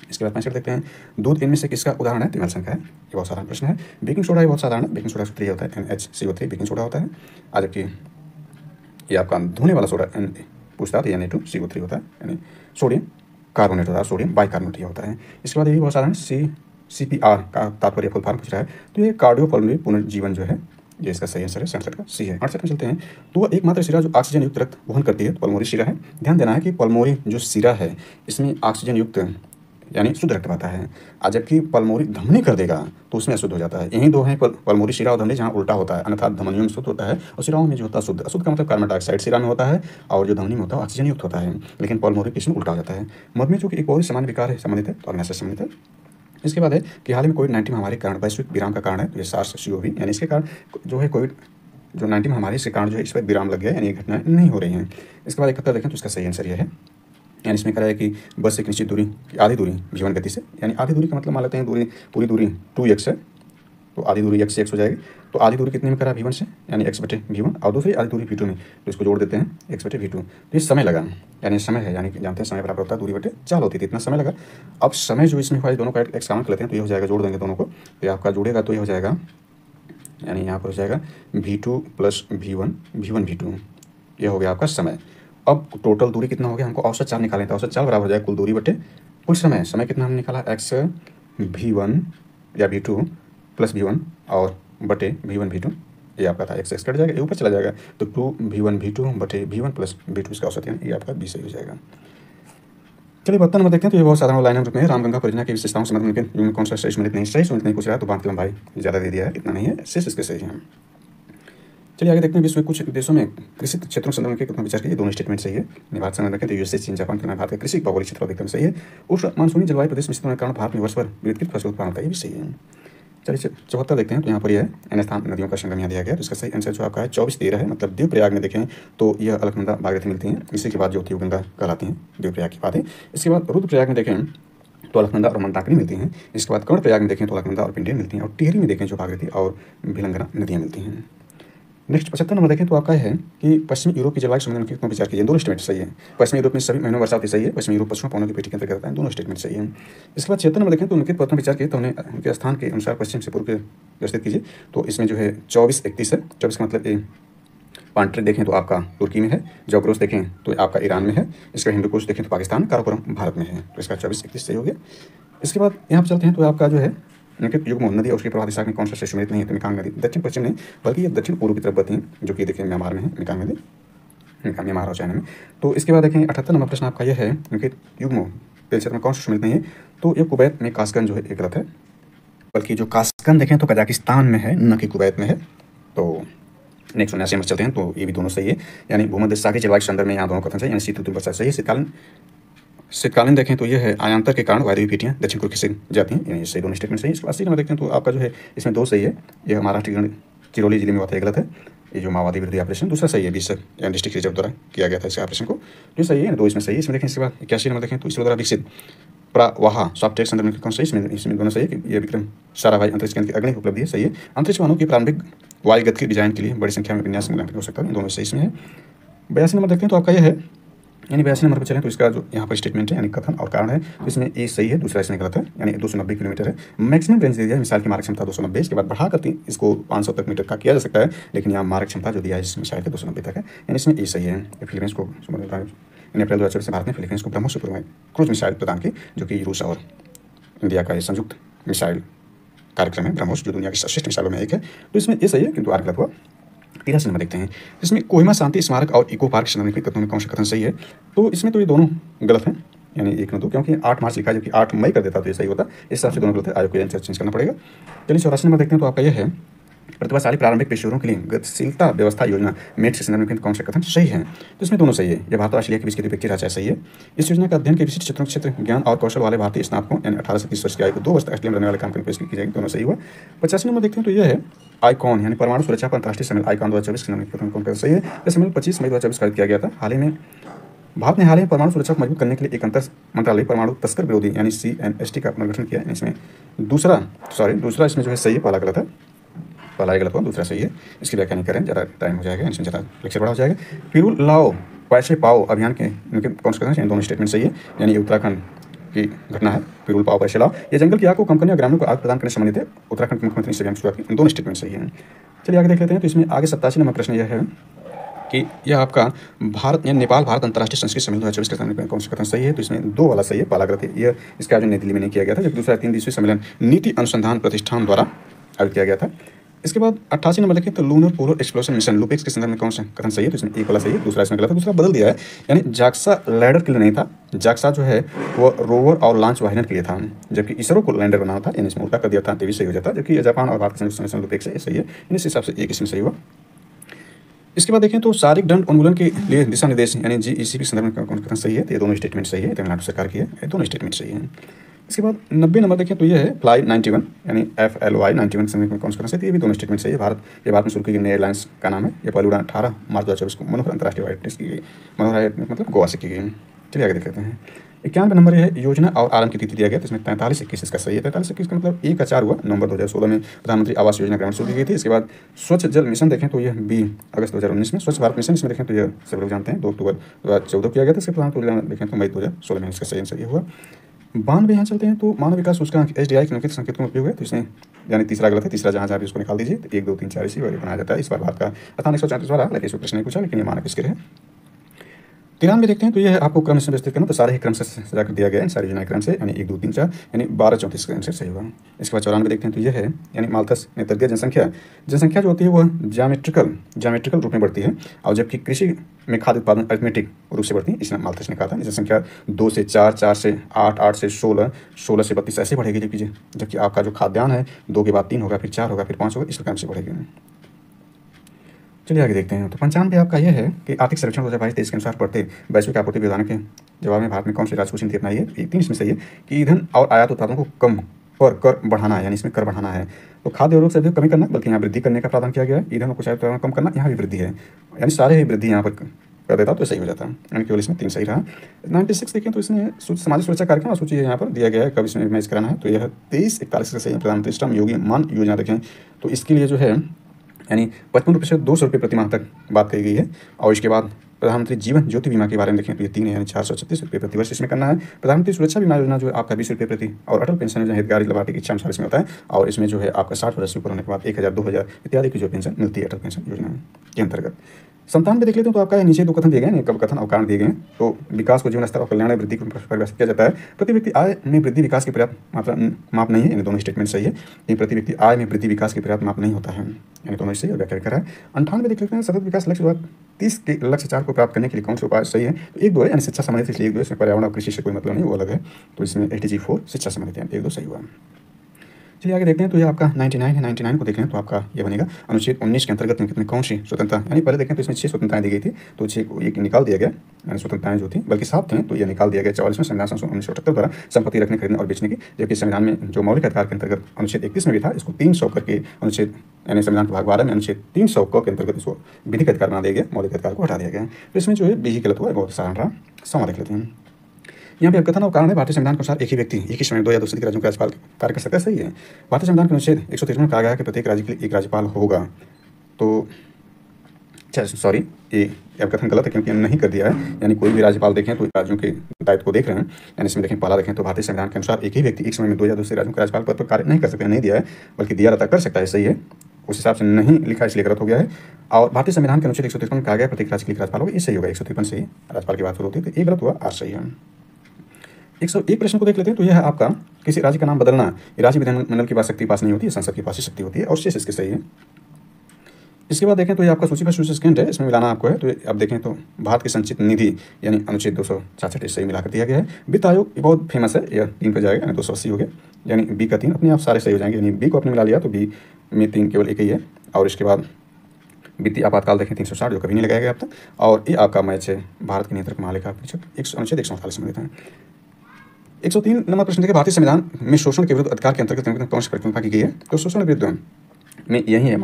इसके बाद आंसर देखते हैं दूध इनमें से किसका उदाहरण है, त्रिमेल संख्या है। ये बहुत साधारण प्रश्न है। बेकिंग सोडा ये बहुत साधारण है, बेकिंग सोडा सूत्र होता है NaCO3 बेकिंग सोडा होता है। आज जबकि ये आपका धोने वाला सोडा पूछता है तो Na2CO3 होता है, यानी सोडियम कार्बोनेट होता है, सोडियम बाइकार्बोनेट ये होता है। इसके बाद ये भी बहुत साधारण CPR का तात्पर्य फुल फॉर्म पूछ रहा है, तो ये कार्डियोपल्मोनरी पुनर्जीवन जो है ये इसका सही आंसर है। 67 का सी है। 68 में चलते हैं तो वह एकमात्र शिरा जो ऑक्सीजन युक्त रक्त वहन करती है पल्मोनरी शिरा है। ध्यान देना है कि पल्मोनरी जो शिरा है इसमें ऑक्सीजन युक्त यानी शुद्ध रक्त पाता है, और जबकि पल्मोनरी धमनी कर देगा तो उसमें अशुद्ध हो जाता है। यही दो हैं पल्मोनरी शिरा और धमनी, जहाँ उल्टा होता है, अन्यथा धमनियों में शुद्ध होता है और शिराओं में जो होता है शुद्ध। अशुद्ध का मतलब कार्बन डाइऑक्साइड शिरा में होता है और जो धमनी में होता है ऑक्सीजन युक्त होता है, लेकिन पल्मोनरी किस्म उल्टा हो जाता है। मधुमेह जो कि एक बहुत सामान्य विकार है, संबंधित है, ऑर्गेनाइज से संबंधित है। इसके बाद है कि हाल ही में कोविड-19 महामारी के कारण वैश्विक विराम का कारण है, तो ये SARS-CoV यानी इसके कारण जो है कोविड-19 महामारी के कारण जो है इस पर विराम लग गया, यानी ये घटनाएं नहीं हो रही हैं। इसके बाद 71 देखें तो इसका सही आंसर यह है, यानी इसमें कह रहा है कि बस एक निश्चित दूरी की आधी दूरी v1 गति से, यानी आधी दूरी का मतलब मान लेते हैं दूरी पूरी दूरी 2x है, तो आधी दूरी x से x हो जाएगी। तो आधी दूरी कितने में करा v1 से, यानी x/v1, और दूसरी आधी दूरी v2 में, तो इसको जोड़ देते हैं x/v2। तो ये समय लगा, यानी समय है, यानी जानते हैं समय बराबर होता है दूरी बटे चाल होती थी, इतना समय लगा। अब समय जो इसमें हुआ दोनों का एक काम कर लेते हैं, तो ये हो जाएगा, जोड़ देंगे दोनों को, तो आपका जुड़ेगा तो ये हो जाएगा, यानी यहाँ पर हो जाएगा v2 + v1 v2, ये हो गया आपका समय। अब टोटल दूरी कितना हो गया, हमको औसत चाल निकालें, तो औसत चाल बराबर हो जाएगा कुल दूरी बटे कुल समय। समय कितना हमने निकाला, x/v1 या v2 + v1 और बटे v1 v2, ये आपका था, x कट जाएगा, ये ऊपर चला जाएगा, तो 2v1 v2 बटे v1 + v2 इसका औसत, यानी ये आपका 20 सही हो जाएगा। चलिए 72 नंबर देखते हैं, तो ये बहुत साधारण लाइन रूप में रामगंगा परियोजना की विशेषताओं से मतलब युग में कौन सा सही सम्मिलित नहीं पूछ रहा है, तो बांध की लंबाई ज़्यादा दे दिया है, इतना नहीं है, शेष इसके सही है। चलिए आगे देखते हैं विश्व में कुछ देशों में कृषि क्षेत्रों के संदर्भ में कितना विचार किया, दोनों स्टेटमेंट सही है। भारत संदर्भ रखें तो यूएसए, चीन, जापान के भारत का कृषि भौगोलिक क्षेत्र अधिकतम सही है। उष्ण मानसूनी जलवायु प्रदेश में स्थित होने के कारण भारत में वर्ष भर विविध फसल उत्पादन होता है, ये भी सही है। चलिए 74 देखते हैं, तो यहाँ पर यह है स्थान नदियों का संगम यहाँ दिया गया, तो इसका सही आंसर जो आपका है 24-13 है। मतलब देवप्रयाग में देखें तो यह अलकनंदा भागीरथी मिलती हैं, इसी के बाद जो होती है गंगा कहलाती हैं, देवप्रयाग की बात है। इसके बाद रुद्रप्रयाग में देखें तो अलकनंदा और मंदाकिनी मिलती हैं। इसके बाद कर्णप्रयाग में देखें तो अलकनंदा और पिंडीन मिलती हैं, और टिहरी में देखें जो भागीरथी और भिलंगना नदियाँ मिलती हैं। नेक्स्ट 75 नंबर देखें तो आपका है कि पश्चिमी यूरोप की जलवायु संबंध में विचार कीजिए, दोनों स्टेटमेंट सही है। पश्चिमी यूरोप में सभी महीनों वर्षा होती सही है, पश्चिमी यूरोप पश्चिम पौनों की पेटी के अंतर्गत आता है, दोनों स्टेटमेंट सही है। इसके बाद 76 नंबर देखें तो उनके पत्र विचार किए तो उन्हें उनके स्थान के अनुसार पश्चिम से पूर्व के व्यवस्थित कीजिए, तो इसमें जो है 24-31 है। 24 का मतलब पांट्रे देखें तो आपका तुर्की में है, जॉग्रोस देखें तो आपका ईरान में है, इसका हिंदुकुश देखें तो पाकिस्तान, काराकोरम भारत में है, तो इसका 24-31 सही हो गया। इसके बाद यहाँ पर चलते हैं तो आपका जो है निकट युग्म नदी और उसके प्रवाह दिशा में कौन सा सम्मिलित नहीं है, तो मिकांग नदी दक्षिण पश्चिम नहीं बल्कि ये दक्षिण पूर्व की तरफ बहती हैं, जो कि देखिए म्यांमार में है, मिकांग नदी म्यांमार और चाइना में। तो इसके बाद देखें 78 नंबर प्रश्न आपका यह है निकट युग्म क्षेत्र में कौन सा सम्मिलित नहीं है, तो ये कुवैत में कास्कन जो है एक गलत है, बल्कि जो कास्कन देखें तो कजाकिस्तान में है, न कि कुवैत में है। तो नेक्स्ट 79 नंबर चलते हैं, तो ये भी दोनों सही है, यानी भूमध्य सागरीय जलवायु संदर्भ में यहाँ दोनों कथन सही, यानी शीत ऋतु वर्षा सही है। शीतकालीन देखें तो यह है आयांतर के कारण वायु पीटियाँ दक्षिण पूर्व खिसक जाती हैं, यानी सही दोनों स्टेटमेंट सही है। इसके 80 नंबर देखते हैं तो आपका जो है इसमें 2 सही है, यह महाराष्ट्र के चिरौली जिले में हुआ था, गलत है, ये जो माओवादी विरोधी ऑपरेशन। दूसरा सही है 20 डिस्ट्रिक्ट रिजर्व द्वारा किया गया था इस ऑपरेशन को, जो सही है, 2 इसमें सही है। इसमें देखें इसके बाद 81 नंबर देखें तो इसरो द्वारा विकसित प्रवाह सॉफ्टवेयर संदर्भ में कौन सही, इसमें दोनों सही है कि यह विक्रम साराभाई अंतरिक्ष केंद्र की अग्नि उपलब्धि है, सही है। अंतरिक्ष वाहनों की प्रारंभिक वायुगत की डिजाइन के लिए बड़ी संख्या में विन्यास मूल्यांकन हो सकता है, दोनों सही इसमें है। 82 नंबर देखते हैं तो आपका यह है, यानी 82 नंबर पर चलें तो इसका जो यहाँ पर स्टेटमेंट है यानी कथन और कारण है, तो इसमें ए सही है, दूसरा इसमें गलत है, यानी 290 किलोमीटर है। मैक्सिमम रेंज दे दिया है, मिसाइल की मारक क्षमता 290, इसके बाद बढ़ा करके इसको 500 तक मीटर का किया जा सकता है, लेकिन यहाँ मारक क्षमता जो दिया है इस मिसाइल के 290 तक है, यानी इसमें ए सही है। फिलीपींस को अप्रैल 2024 से भारत ने फिलीपींस को ब्रह्मोस क्रूज मिसाइल प्रदान की, जो कि रूस और इंडिया का संयुक्त मिसाइल कार्यक्रम है ब्रह्मोस, जो दुनिया की सर्वश्रेष्ठ मिसालों में एक है। तो इसमें ये सही है, किंतु आर गलत हुआ। 83 नंबर देखते हैं, इसमें कोहिमा शांति स्मारक और इको पार्क संबंधित कथनों में कौन सा कथन सही है? तो इसमें तो ये दोनों गलत हैं, यानी 1 और 2, क्योंकि 8 मार्च लिखा है जबकि 8 मई कर देता तो ये सही होता। इस हिसाब से दोनों गलत है, आयोग को आंसर चेंज करना पड़ेगा। चलिए 84 नंबर देखते हैं, तो आपका यह है, प्रतिभाशाली प्रारंभिक पेशेवरों के लिए गतिशीलता व्यवस्था योजना मेट के संदर्भ में कौन सा कथन सही है? तो इसमें दोनों सही है। यह भारत और ऑस्ट्रेलिया के बीच की द्विपक्षीय राजधानी सही है। इस योजना का अध्ययन के विशिष्ट क्षेत्रों क्षेत्र ज्ञान और कौशल वाले भारतीय स्नातकों यानी 18 से 30 वर्ष की आयु को 2 वर्ष तक ऑस्ट्रेलिया में रहने वाले काम करने की जाएगी, दोनों सही हुआ। 85 नंबर देखते हैं, तो यह है आईकॉन यानी परमाणु सुरक्षा पर अंतर्राष्ट्रीय सम्मेलन आईकॉन 2024 के संदर्भ में कौन सा सही है? यह सम्मेलन 25 मई 2024 को आयोजित किया गया था। भारत ने हाल ही में परमाणु सुरक्षा को मजबूत करने के लिए एक अंतर मंत्रालय परमाणु तस्कर विरोधी यानी CNST का पुनर्गठन किया है। इसमें दूसरा इसमें जो है सही है, पहला गलत है, पहला गलत हुआ, दूसरा सही है। इसकी व्याख्या नहीं करें, ज़्यादा टाइम हो जाएगा, इसमें ज़्यादा लेक्चर बड़ा हो जाएगा। फिर लाओ पैसे पाओ अभियान के कौन सा कथन, दोनों स्टेटमेंट सही है, यानी उत्तराखंड की घटना है। फिर पाओ पैसे लाओ, ये जंगल की आग को कंपनी और ग्रामीणों को आग प्रदान करने से संबंधित है। उत्तराखंड के मुख्यमंत्री से शुरुआत की, दोनों स्टेटमेंट सही है। चलिए आगे देख लेते हैं, तो इसमें आगे 87 नंबर प्रश्न यह है कि यह आपका भारत या नेपाल भारत अंतर्राष्ट्रीय संस्कृत सम्मेलन 2024 के संदर्भ में कौन सा कथन सही है? तो इसमें 2 वाला सही है, पहला गलत है। यह इसका आयोजन नई दिल्ली में नहीं किया गया था, जबकि दूसरा 3 दिवसीय सम्मेलन नीति अनुसंधान प्रतिष्ठान द्वारा आयोजित किया गया था। इसके बाद 88 नंबर देखें, तो lunar polar exploration mission LUPEX के संदर्भ में कौन सा कथन सही है? तो इसमें 1 वाला सही है, दूसरा इसमें गलत है, दूसरा बदल दिया है, यानी जाक्सा लैंडर के लिए नहीं था। जाक्सा जो है वो रोवर और लॉन्च वाहन के लिए था, जबकि इसरो को लैंडर बनाना था, यानी इसमें उल्टा कर दिया था, तो भी सही हो जाता। जबकि जापान और भारत के संयुक्त मिशन लूपेक्स है, सही है, यानी इस हिसाब से एक इसमें सही हुआ। इसके बाद देखें, तो शारीरिक दंड उन्मूलन के लिए दिशा निर्देश यानी GEC के संदर्भ में कौन सा कथन सही है? तो ये दोनों स्टेटमेंट सही है, तमिलनाडु सरकार की है, ये दोनों स्टेटमेंट सही है। इसके बाद 90 नंबर देखें, तो ये है फ्लाई 91 यानी FLY 91 संदर्भ में कौन सा कथन सही है? ये भी दोनों स्टेटमेंट सही है। भारत में शुरू की गई नई एयरलाइंस का नाम है। ये पहली उड़ान 18 मार्च 2024 को मनोहर अंतर्राष्ट्रीय हवाई अड्डे की गई, मनोहर मतलब गोवा से की गई। चलिए आगे देख लेते हैं। 91 नंबर है योजना और आरंभ की तिथि दिया गया, तो इसमें 43-21 इसका सही है। 43-21 का मतलब 1 का 4 हुआ। नवंबर 2016 में प्रधानमंत्री आवास योजना ग्रामीण शुरू की गई थी। इसके बाद स्वच्छ जल मिशन देखें, तो यह 20 अगस्त 2019 में स्वच्छ भारत मिशन, इसमें देखें तो यह सब लोग जानते हैं 2 अक्टूबर 2014 किया गया था। इसके प्रधानमंत्री देखें तो मई 2016 में इसका सही हुआ। 92 यहाँ चलते हैं, तो मानव विकास सूचकांक SDI के निम्नलिखित संकेतों में उपयोग है, तो इसमें यानी तीसरा गलत है, तीसरा जहाँ भी उसको निकाल दीजिए, तो 1 2 3 4 इसी वजह बनाया जाता है। इस बार भारत का स्थान 134 वाला, लेकिन इसको प्रश्न नहीं पूछा, लेकिन ये मानक स्किल है। 93 देखते हैं, तो यह आपको क्रम से व्यवस्थित करना, तो सारे ही क्रम से सजा कर दिया गया है, सारी योजनाएं क्रम से, यानी 1 2 3 4 यानी 12 34 का आंसर सही होगा। इसके बाद 94 देखते हैं, तो यह है यानी माल्थस ने तर्क दिया जनसंख्या जो होती है वह ज्यामेट्रिकल रूप में बढ़ती है, और जबकि कृषि में खाद्य उत्पादन अरिथमेटिक रूप से बढ़ती है। इसने माल्थस ने कहा था जनसंख्या 2 से 4, 4 से 8, 8 से 16, 16 से 32 ऐसे बढ़ेगी, जबकि आपका जो खाद्यान्न है 2 के बाद 3 होगा, फिर 4 होगा, फिर 5 होगा, इस प्रकार से बढ़ेगी। चलिए आगे देखते हैं, तो 95 आपका यह है कि आर्थिक सर्वेक्षण 2022-23 के अनुसार बढ़ते वैश्विक आपूर्ति व्यवधान के जवाब में भारत में कौन सी राजकोषीय नीति अपनाई है? 3 इसमें सही है कि ईंधन और आयात उत्पादों को कम पर कर बढ़ाना है, यानी इसमें कर बढ़ाना है, तो खाद्य उद्योग से भी कमी करना, बल्कि यहाँ वृद्धि करने का प्रावधान किया गया है। ईंधन और कुछ आयात कम करना, यहाँ भी वृद्धि है, यानी सारे ही वृद्धि यहाँ पर कर देता तो सही हो जाता, यानी केवल इसमें 3 सही रहा। 96 देखें, तो इसमें सामाजिक सुरक्षा कार्यक्रम और सूची यहाँ पर दिया गया है, कब इसमें मैच कराना है, तो यह 23-41 का सही है। प्रधानमंत्री श्रम योगी मान योजना देखें, तो इसके लिए जो है यानी 55 रुपये से 200 रुपये प्रति माह तक बात कही गई है। और इसके बाद प्रधानमंत्री जीवन ज्योति बीमा के बारे में देखें, तो ये 3 है, यानी 436 रुपये प्रति वर्ष इसमें करना है। प्रधानमंत्री सुरक्षा बीमा योजना जो आपका 20 रुपये प्रति, और अटल पेंशन योजना हितग्राही लाभार्थी की इच्छा अनुसार इसमें होता है, और इसमें जो है आपका 60 वर्ष से ऊपर होने के बाद 1000, 2000 इत्यादि की जो पेंशन मिलती है अटल पेंशन योजना के अंतर्गत। 97 देख लेते हैं, तो आपका नीचे 2 कथन दिए गए हैं, कब कथन और कारण दिए गए हैं। तो विकास को जीवन स्तर और कल्याण वृद्धि को परिभाषित किया जाता है। प्रति व्यक्ति आय में वृद्धि विकास की पर्याप्त मात्रा माप नहीं है, यानी दोनों स्टेटमेंट सही है। ये प्रति व्यक्ति आय में वृद्धि विकास की पर्याप्त माप नहीं होता है, यानी दोनों सही और व्याख्या कर रहा है। 98 देख लेते हैं, सतत विकास लक्ष्य 2030 के लक्ष्य 4 को प्राप्त करने के लिए कौन से उपाय सही है? तो 1 2 है, यानी शिक्षा संबंधित, इसलिए 1 2, इसमें पर्यावरण और कृषि से कोई मतलब नहीं, वो अलग है, तो इसमें SDG 4 शिक्षा संबंधित है, 1 2 सही हुआ। चलिए आगे देखते हैं, तो ये आपका 99 है। 99 को देखें तो आपका ये बनेगा अनुच्छेद 19 के अंतर्गत निम्नलिखित में कौन सी स्वतंत्रता, यानी पहले देखें तो इसमें 6 स्वतंत्रताएं दी गई थी, तो 6 को एक निकाल दिया गया, यानी स्वतंत्रताएं जो थी बल्कि 7 थी, तो ये निकाल दिया गया 44वें संविधान संशोधन 1978 द्वारा संपत्ति रखने, खरीदने और बेचने की। जबकि संविधान में जो मौलिक अधिकार के अंतर्गत अनुच्छेद 31 में भी था, इसको 300 करके अनुच्छेद यानी संविधान के भाग 12 में अनुच्छेद 300 के अंतर्गत इसको विधिक अधिकार बना दिया गया, मौलिक अधिकार को हटा दिया गया। तो इसमें जो है बी ही गलत हुआ है, बहुत सारा रहा। समा देख लेते हैं, यहाँ पे कथन और कारण है। भारतीय संविधान के अनुसार एक ही व्यक्ति एक ही समय 2 या 2 से अधिक राज्यों के राज्यपाल कार्य कर सकता है, सही है। भारतीय संविधान के अनुच्छेद 153 में कहा गया है कि प्रत्येक राज्य के लिए एक राज्यपाल होगा, तो सॉरी ये अब कथन गलत है, क्योंकि नहीं कर दिया है, यानी कोई भी राज्यपाल देखें तो राज्यों के दायित्व को देख रहे हैं, यानी इसमें देखें पहला देखें तो भारतीय संविधान के अनुसार एक ही व्यक्ति एक समय में 2 या 2 से राज्यों के राज्यपाल पद पर कार्य नहीं कर सकते, नहीं दिया है, बल्कि दिया रहता कर सकता है, सही है। उस हिसाब से नहीं लिखा, इसलिए गलत हो गया है। और भारतीय संविधान के अनुच्छेद 153 में कहा गया प्रत्येक राज्य के लिए राज्यपाल होगा, ये सही होगा, 153 से ही राज्यपाल की बात होती है, तो ये गलत हुआ, आज सही है। 101 प्रश्न को देख लेते हैं, तो यह है आपका किसी राज्य का नाम बदलना, ये राज्य विधानमंडल की पास शक्ति पास नहीं होती है, संसद के पास ही शक्ति होती है और शेष इसके सही है। इसके बाद देखें तो ये आपका सूची फर्स्ट सूची सेकंड है, इसमें मिलाना आपको है। तो अब देखें तो भारत की संचित निधि यानी अनुच्छेद 266 सही मिलाकर दिया गया है। वित्त आयोग ये बहुत फेमस है, यह 3 पे जाएगा यानी 280 हो गया, यानी बी का 3 अपने आप सारे सही हो जाएंगे, यानी बी को आपने मिला लिया तो बी में 3 केवल एक ही है। और इसके बाद वित्तीय आपातकाल देखें 360 जो कभी नहीं लगाया गया अब तक। और ये आपका मैच है भारत के नियंत्रक महालेखा परीक्षक अनुच्छेद 148 में देते हैं। 103 नंबर प्रश्न देखें, भारतीय संविधान में शोषण के विरुद्ध अधिकार के अंतर्गत कौन सी परिकल्पना की गई है? तो शोषण विरुद्ध में यही है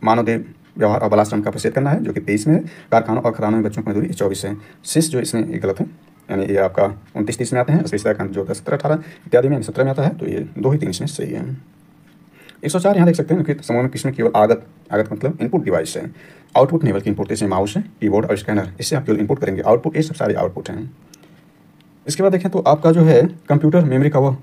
मानवदेह व्यवहार और बालाश्रम का प्रतिषेध करना है, जो कि 23 में है। कारखानों और खदानों में बच्चों की मजदूरी 24 है। शेष जो इसमें ये गलत है, यानी ये आपका 29-30 में आते हैं। स्पेशल का जो 10, 17, 18 इत्यादि में 17 में आता है, तो ये 2 ही 3 इसमें सही है। 104 यहाँ देख सकते हैं कि समूह में किसमें केवल आगत मतलब इनपुट डिवाइस है, आउटपुट नहीं बल्कि इनपुट। इसमें माउस है, कीबोर्ड और स्कैनर, इससे आप केवल इनपुट करेंगे, आउटपुट ये सब सारे आउटपुट हैं। इसके बाद देखें तो आपका जो है कंप्यूटर मेमोरी का वो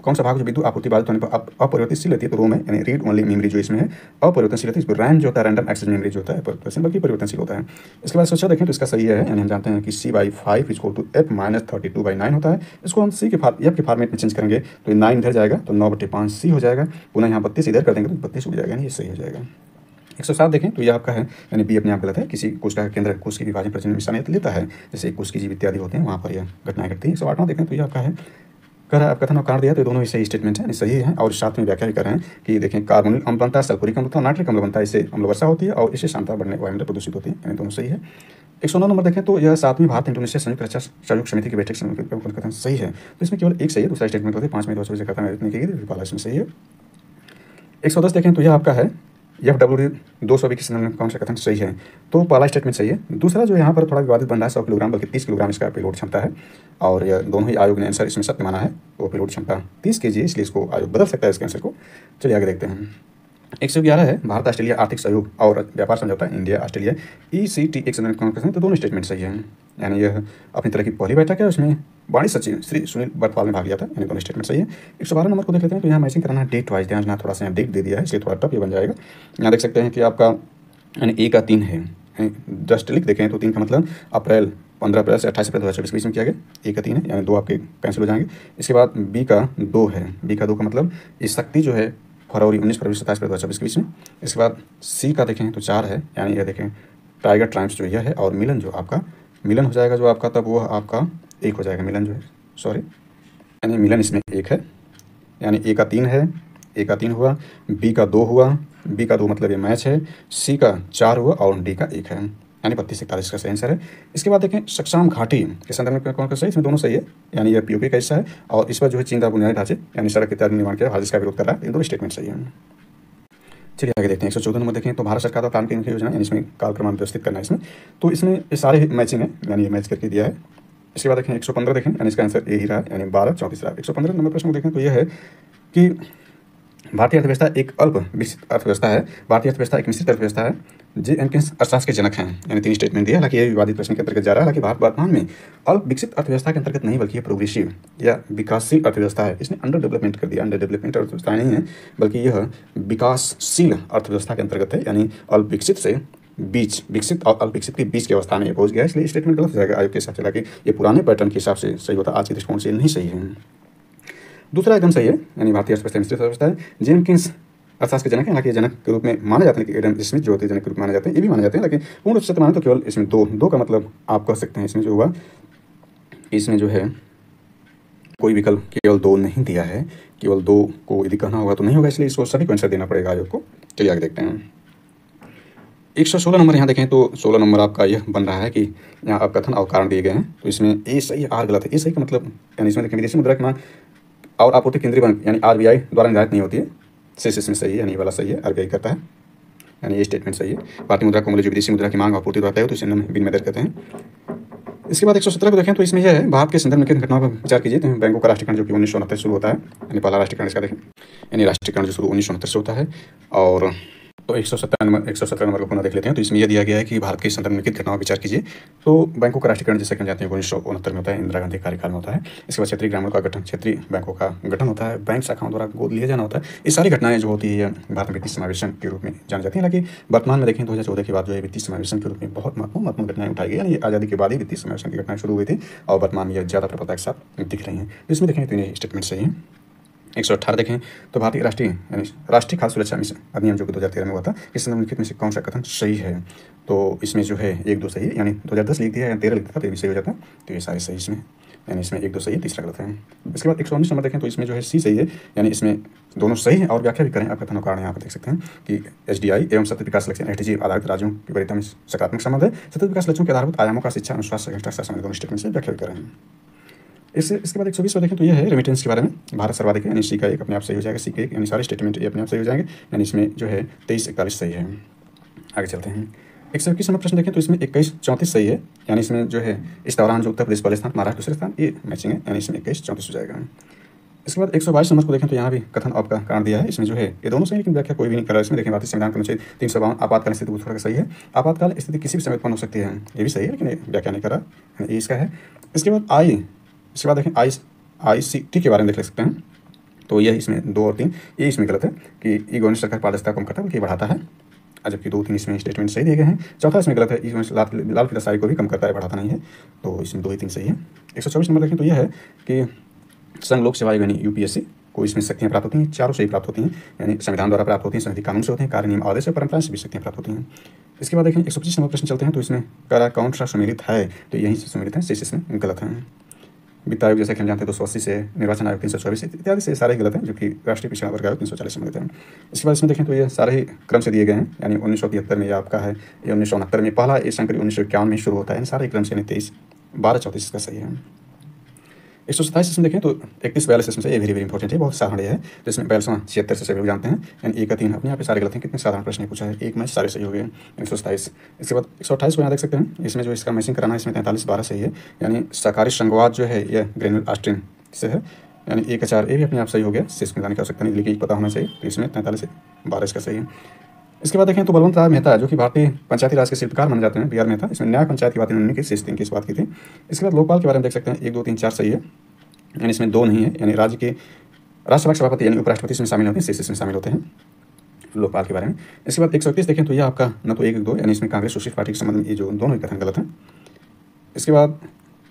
कौन सा भाग जो विद्युत आपूर्ति बाधित होने पर अपरिवर्तनशील रहती है? तो रोम है, यानी रीड ओनली मेमोरी जो इसमें है अपरिवर्तनशील रहती है। इसको रैम जो होता है रैंडम एक्सेस मेमोरी जो होता है बल्कि परिवर्तनशील होता है। इसके बाद सोचा देखें तो इसका सही है, यानी हम जानते हैं कि C/5 = F-32/9 होता है। इसको हम F के फॉर्मेट में चेंज करेंगे तो 9 इधर जाएगा तो 9/5 C हो जाएगा, पुनः यहाँ 32 इधर कर देंगे तो 32 उड़ जाएगा, यानी ये सही हो जाएगा। 107 देखें तो ये आपका है, यानी बी अपने आप गलत है। किसी कोशिका का केंद्र कोश की विभाजन प्रजनन में शामिल लेता है, जैसे कोश की जीव इत्यादि होते हैं, वहाँ पर यह घटनाएं घटती हैं। 108वां देखें तो ये आपका है, कह रहा है कथन और कारण दिया, तो ये दोनों ही सही स्टेटमेंट है, सही है। और साथ में व्याख्या भी कर रहे हैं कि देखें कार्बोनिल अम्ल बनता है, सल्फ्यूरिक अम्ल बनता है, नाइट्रिक अम्ल बनता है, इससे अम्ल वर्षा होती है और इससे सांद्रता बढ़ने वायुमंडल प्रदूषित होती है, यानी दोनों सही है। 109 नंबर देखें तो यह 7वीं भारत इंडोनेशिया संयुक्त रक्षा सहयोग समिति की बैठक कथन सही है। तो इसमें केवल एक सही है, दूसरा स्टेटमेंट होते हैं 5 मई 2024 कथन आयोजन की गई, इसमें सही है। 110 देखें तो यह आपका है FWD 220 के संदर्भ में कौन सा कथन सही है? तो पहला स्टेटमेंट सही है। दूसरा जो यहाँ पर थोड़ा विवादित बन रहा है 100 किलोग्राम बल्कि 30 किलोग्राम इसका पेलोड क्षमता है, और यह दोनों ही आयोग ने आंसर इसमें सत्य माना है। वो पेलोड क्षमता 30 kg है, इसलिए इसको आयोग बदल सकता है इसके आंसर को। चलिए आगे देखते हैं। 111 है भारत ऑस्ट्रेलिया आर्थिक सहयोग और व्यापार समझौता इंडिया ऑस्ट्रेलिया ECT एक संदर्भ में कौन सा? तो दोनों स्टेटमेंट सही है, यानी यह अपनी तरह की पहली बैठक है, उसमें वाणिज्य सचिव श्री सुनील बरपाल ने भाग लिया था, यानी दोनों स्टेटमेंट सही है। 112 नंबर को देख लेते हैं तो यहाँ मैचिंग कराना है डेट वाइज, ध्यान थोड़ा सा यहाँ डेट दे दिया है, इसलिए थोड़ा टफ ये बन जाएगा। यहाँ देख सकते हैं कि आपका यानी A का 3 है, जस्ट लिख देखें तो 3 का मतलब अप्रैल 15 अप्रैल से 28 अप्रैल 2024 के बीच में किया गया। A का 3 है, यानी 2 आपके कैंसिल हो जाएंगे। इसके बाद B का 2 है, B का 2 का मतलब इस शक्ति जो है फरवरी 19 फरवरी 27 अप्रैल 2024 के बीच में। इसके बाद C का देखें तो 4 है, यानी यह देखें टाइगर ट्राइम्स जो यह है, और मिलन जो आपका मिलन हो जाएगा जो आपका तब वो आपका 1 हो जाएगा मिलन जो है, सॉरी यानी मिलन इसमें 1 है, यानी A का 3 है, A का 3 हुआ, B का 2 हुआ, B का 2 मतलब ये मैच है, C का 4 हुआ और D का 1 है, यानी 32-41 का सही आंसर है। इसके बाद देखें सक्साम घाटी के संदर्भ में कौन सा सही? इसमें दोनों सही है, यानी यह POK का हिस्सा है और इस पर जो है चीन का बुनियादी ढांचे यानी सड़क इत्यादि निर्माण किया, भारत इसका विरोध कर रहा है, इन दोनों स्टेटमेंट सही है। चलिए आगे देखते हैं। 114 नंबर देखें तो भारत सरकार द्वारा प्रारंभ की योजना, यानी इसमें कालक्रम व्यवस्थित करना है इसमें, तो इसमें ये सारे मैचिंग है, यानी ये मैच करके दिया है। इसके बाद देखें 115 देखें, यानी इसका आंसर ए ही रहा है, यानी 12-34 रहा। 115 नंबर प्रश्न को देखें तो यह है कि भारतीय अर्थव्यवस्था एक अल्प विकसित अर्थव्यवस्था है, भारतीय अर्थव्यवस्था एक मिश्रित अर्थव्यवस्था है, जेनकिंस अर्थशास्त्र के जनक हैं, यानी 3 स्टेटमेंट दिया। हालांकि ये विवादित प्रश्न के अंतर्गत जा रहा है, हालांकि भारत वर्तमान में अल्प विकसित अर्थव्यवस्था के अंतर्गत नहीं बल्कि ये प्रोग्रेसिव या विकासशील अर्थव्यवस्था है। इसने अंडर डेवलपमेंट कर दिया, अंडर डेवलपमेंट अर्थव्यवस्था नहीं है बल्कि यह विकासशील अर्थव्यवस्था के अंतर्गत है, यानी अल्प विकसित से बीच विकसित और अल्प विकसित के बीच की अवस्था में पहुंच गया, इसलिए स्टेटमेंट गलत हो जाएगा आयोग के हिसाब से। हालांकि ये पुराने पैटर्न के हिसाब से सही होता, आज के दृष्टिकोण से नहीं सही है। दूसरा एकदम सही है, यानी भारतीय अर्थव्यवस्था मिश्रित अर्थव्यवस्था है, जेनकिंस अर्थशास्त्र के जनक है, हालांकि जनक के रूप में माने जाते हैं कि एडम स्मिथ जो होते हैं जनक के रूप में माने जाते हैं, ये भी माने जाते हैं, लेकिन पूर्ण रूप से माने तो केवल इसमें दो का मतलब आप कह सकते हैं इसमें जो हुआ, इसमें जो है कोई विकल्प केवल 2 नहीं दिया है, केवल 2 को यदि कहना होगा तो नहीं होगा, इसलिए इसको सभी को आंसर देना पड़ेगा आयोग को। चलिए आगे देखते हैं। 116 नंबर यहाँ देखें तो 16 नंबर आपका यह बन रहा है कि यहाँ आप कथन और कारण दिए गए हैं, तो इसमें ए सही आर गलत है। ए सही का मतलब यानी इसमें देखें विदेशी मुद्रा की मांग और आपूर्ति केंद्रीय बैंक यानी RBI द्वारा निर्धारित नहीं होती है, शेष इसमें सही है, यानी ये वाला सही है, RBI करता है, यानी ये स्टेटमेंट सही है। भारतीय मुद्रा को मूल्य जो विदेशी मुद्रा की मांग आपूर्ति द्वारा तय हो तो इसे हम विनिमय दर कहते हैं। इसके बाद 117 को देखें तो इसमें यह है भारत के संदर्भ में किन घटनाओं पर विचार कीजिए, तो बैंकों का राष्ट्रीयकरण जो कि 1969 से शुरू होता है, यानी पहला राष्ट्रीयकरण इसका देखें, यानी राष्ट्रीयकरण जो शुरू 1969 से होता है। और तो 117 नंबर को पुनः देख लेते हैं, तो इसमें यह दिया गया है कि भारत के संदर्भ में किन घटनाओं पर विचार कीजिए, तो बैंकों का राष्ट्रीयकरण जैसे कि हम जानते हैं 1969 में होता है, इंदिरा गांधी कार्यकाल में होता है। इसके बाद क्षेत्रीय ग्रामीणों का गठन, क्षेत्रीय बैंकों का गठन होता है, बैंक शाखाओं द्वारा गोद लिया जाना होता है। ये सारी घटनाएं जो होती है भारत में वित्तीय समावेशन के रूप में जानी जाती है। हालांकि वर्तमान में देखें 2014 के बाद जो है वित्तीय समावेशन के रूप में बहुत महत्वपूर्ण घटनाएं उठाई गई, यानी आज़ादी के बाद ही वित्तीय समावेशन की घटनाएं शुरू हुई थी और वर्तमान में यह ज़्यादा प्रबलता के साथ दिख रही हैं। इसमें देखें तो ये स्टेटमेंट सही है। 118 देखें तो भारतीय राष्ट्रीय यानी राष्ट्रीय खाद्य सुरक्षा मिशन अधिनियम जो कि 2013 में हुआ था, इस निम्नलिखित में से कौन सा कथन सही है? तो इसमें जो है 1-2 सही है, यानी 2010 लिख दिया या 13 लिख दिया था तो ये भी सही हो जाता है। तो ये सारे सही इसमें, यानी इसमें 1-2 सही है, तीसरा गलत है। इसके बाद 119 नंबर देखें तो इसमें जो है सी सही है, यानी इसमें दोनों सही है और व्याख्या भी करें। आप कथन और कारण यहाँ पर देख सकते हैं कि एचडीआई एवं सतत विकास लक्ष्य एसडीजी आधारित राज्यों की वरीयता में सकारात्मक संबंध है। सतत विकास लक्ष्यों के आधारभूत आयामों का शिक्षा, अनुशासन, भ्रष्टाचार संबंधी दोनों स्टेटमेंट से व्याख्या भी करें। इसके बाद 120 में देखें तो ये है रेमिटेंस के बारे में। भारत सर्वाधिक है, यानी सी का 1 अपने आप सही हो जाएगा, सी का 1 यानी सारे स्टेटमेंट ये अपने आप सही हो जाएंगे, यानी इसमें जो है 23-41 सही है। आगे चलते हैं। 121 नंबर प्रश्न देखें तो इसमें 21-34 सही है, यानी इसमें जो है इस दौरान जो उत्तर प्रदेश पहले स्थान, महाराष्ट्र दूसरे स्थान, ये मैचिंग है, यानी इसमें 21-34 हो जाएगा। इसके बाद 122 नंबर को देखें तो यहाँ भी कथन आपका कारण दिया है, इसमें जो है ये दोनों सही, लेकिन व्याख्या कोई भी नहीं कर रहा है। इसमें देखें भारतीय संविधान का अनुच्छेद 352 आपातकालीन स्थिति थोड़ा सही है, आपातकाल स्थिति किसी भी समय उत्पन्न हो सकती है, ये भी सही है, लेकिन ये व्याख्या नहीं कर रहा, ये इसका है। इसके बाद देखें ICT के बारे में देख सकते हैं, तो यह इसमें 2 और 3 ये इसमें गलत है कि ये गवर्नमेंट सरकार पारदर्शिता कम करता है बल्कि बढ़ाता है, जबकि 2-3 इसमें स्टेटमेंट सही दिए गए हैं। चौथा इसमें गलत है, इसमें लाल फीताशाही को भी कम करता है, बढ़ाता नहीं है, तो इसमें 2-3 सही है। 124 नंबर देखें तो यह है कि संघ लोक सेवा आयोग यानी यूपीएससी को इसमें शक्तियाँ प्राप्त होती हैं, चारों से ही प्राप्त होती हैं, यानी संविधान द्वारा प्राप्त होती हैं, संविधान कानून से होते हैं, कार्य नियम आदेश से, परंपरा से भी शक्तियाँ प्राप्त होती हैं। इसके बाद देखें 125 नंबर प्रश्न चलते हैं, तो इसमें कारा कौन सा सम्मिलित है, तो यहीं से सम्मिलित है, शेष इसमें गलत है। वित्त आयोग जैसे कि हम जानते हैं 280 से, निर्वाचन आयोग 324 इत्यादि से सारे गलत हैं, जो कि राष्ट्रीय पिछड़ा वर्ग आयोग 340 सम्मिलित है। इसके बाद इसमें देखें तो ये सारे ही क्रम से दिए गए हैं, यानी 1973 में ये आपका है, ये 1969 में पहला, ये संकरी 1951 में शुरू होता है, सारे क्रम से, यानी 23-12-34 इसका सही है। 127 इसमें देखें तो 31-42 इसमें से ये वेरी इंपॉर्टेंट है, बहुत साधारण है। तो इसमें 42वां 76 से सभी लोग जानते हैं, यानी 1 का 3 अपने यहाँ पे सारे गलत हैं, कितने साधारण प्रश्न पूछा है, 1 में सारे सही हो गए। 127 इसके बाद 128 को यहाँ देख सकते हैं, इसमें जो इसका मैचिंग कराना है, इसमें 43-12 सही है, यानी सहकारी संघवाद जो है यह ग्रेनुल ऑस्ट्रिन से है, यानी 1 का 4 ये भी अपने आप सही हो गया, शेष मिलाने की आवश्यकता नहीं, लेकिन पता होना चाहिए, तो इसमें 43-12 इसका सही है। इसके बाद देखें तो बलवंत राय मेहता जो कि भारतीय पंचायती राज के शिल्पकार माने जाते हैं, BR मेहता, इसमें न्याय पंचायत की बात इन्होंने की, शेष 3 की इस बात की थी। इसके बाद लोकपाल के बारे में देख सकते हैं, 1, 2, 3, 4 सही है, यानी इसमें 2 नहीं है, यानी राज्य के राज्यसभा सभापति यानी उपराष्ट्रपति इसमें शामिल होते हैं, शेष इसमें शामिल होते हैं लोकपाल के बारे में। इसके बाद 131 देखें तो यह आपका न तो 1-2, यानी इसमें कांग्रेस सोशलिस्ट पार्टी के संबंध में ये जो दोनों ही कथन गलत हैं। इसके बाद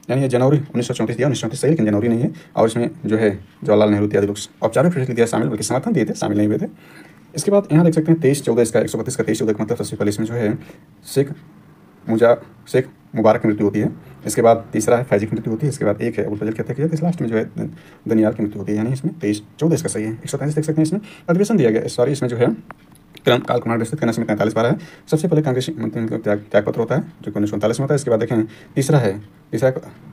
यानी ये जनवरी 1934 दिया, 1934 सही, लेकिन जनवरी नहीं है, और इसमें जो है जवाहरलाल नेहरू इत्यादि लोग औपचारिक फैसले दिया शामिल, बल्कि समर्थन दिए थे, शामिल नहीं हुए थे। इसके बाद यहाँ देख सकते हैं 23-14 इसका 132 का 23-14 का मतलब सबसे पहले इसमें जो है शेख मुबारक की मृत्यु होती है। इसके बाद तीसरा है फैजी की मृत्यु होती है। इसके बाद 1 है अबुल फजल की हत्या की, इस लास्ट में जो है दनियाल की मृत्यु होती है, यानी इसमें 23-14 इसका सही है। 143 देख सकते हैं, इसमें अधिवेशन दिया गया, सॉरी इसमें जो है काल कुमार विस्तृत करने में 43-12 है। सबसे पहले कांग्रेस मंत्री त्यागपत्र होता है जो कि 1939 में होता है। इसके बाद देखें तीसरा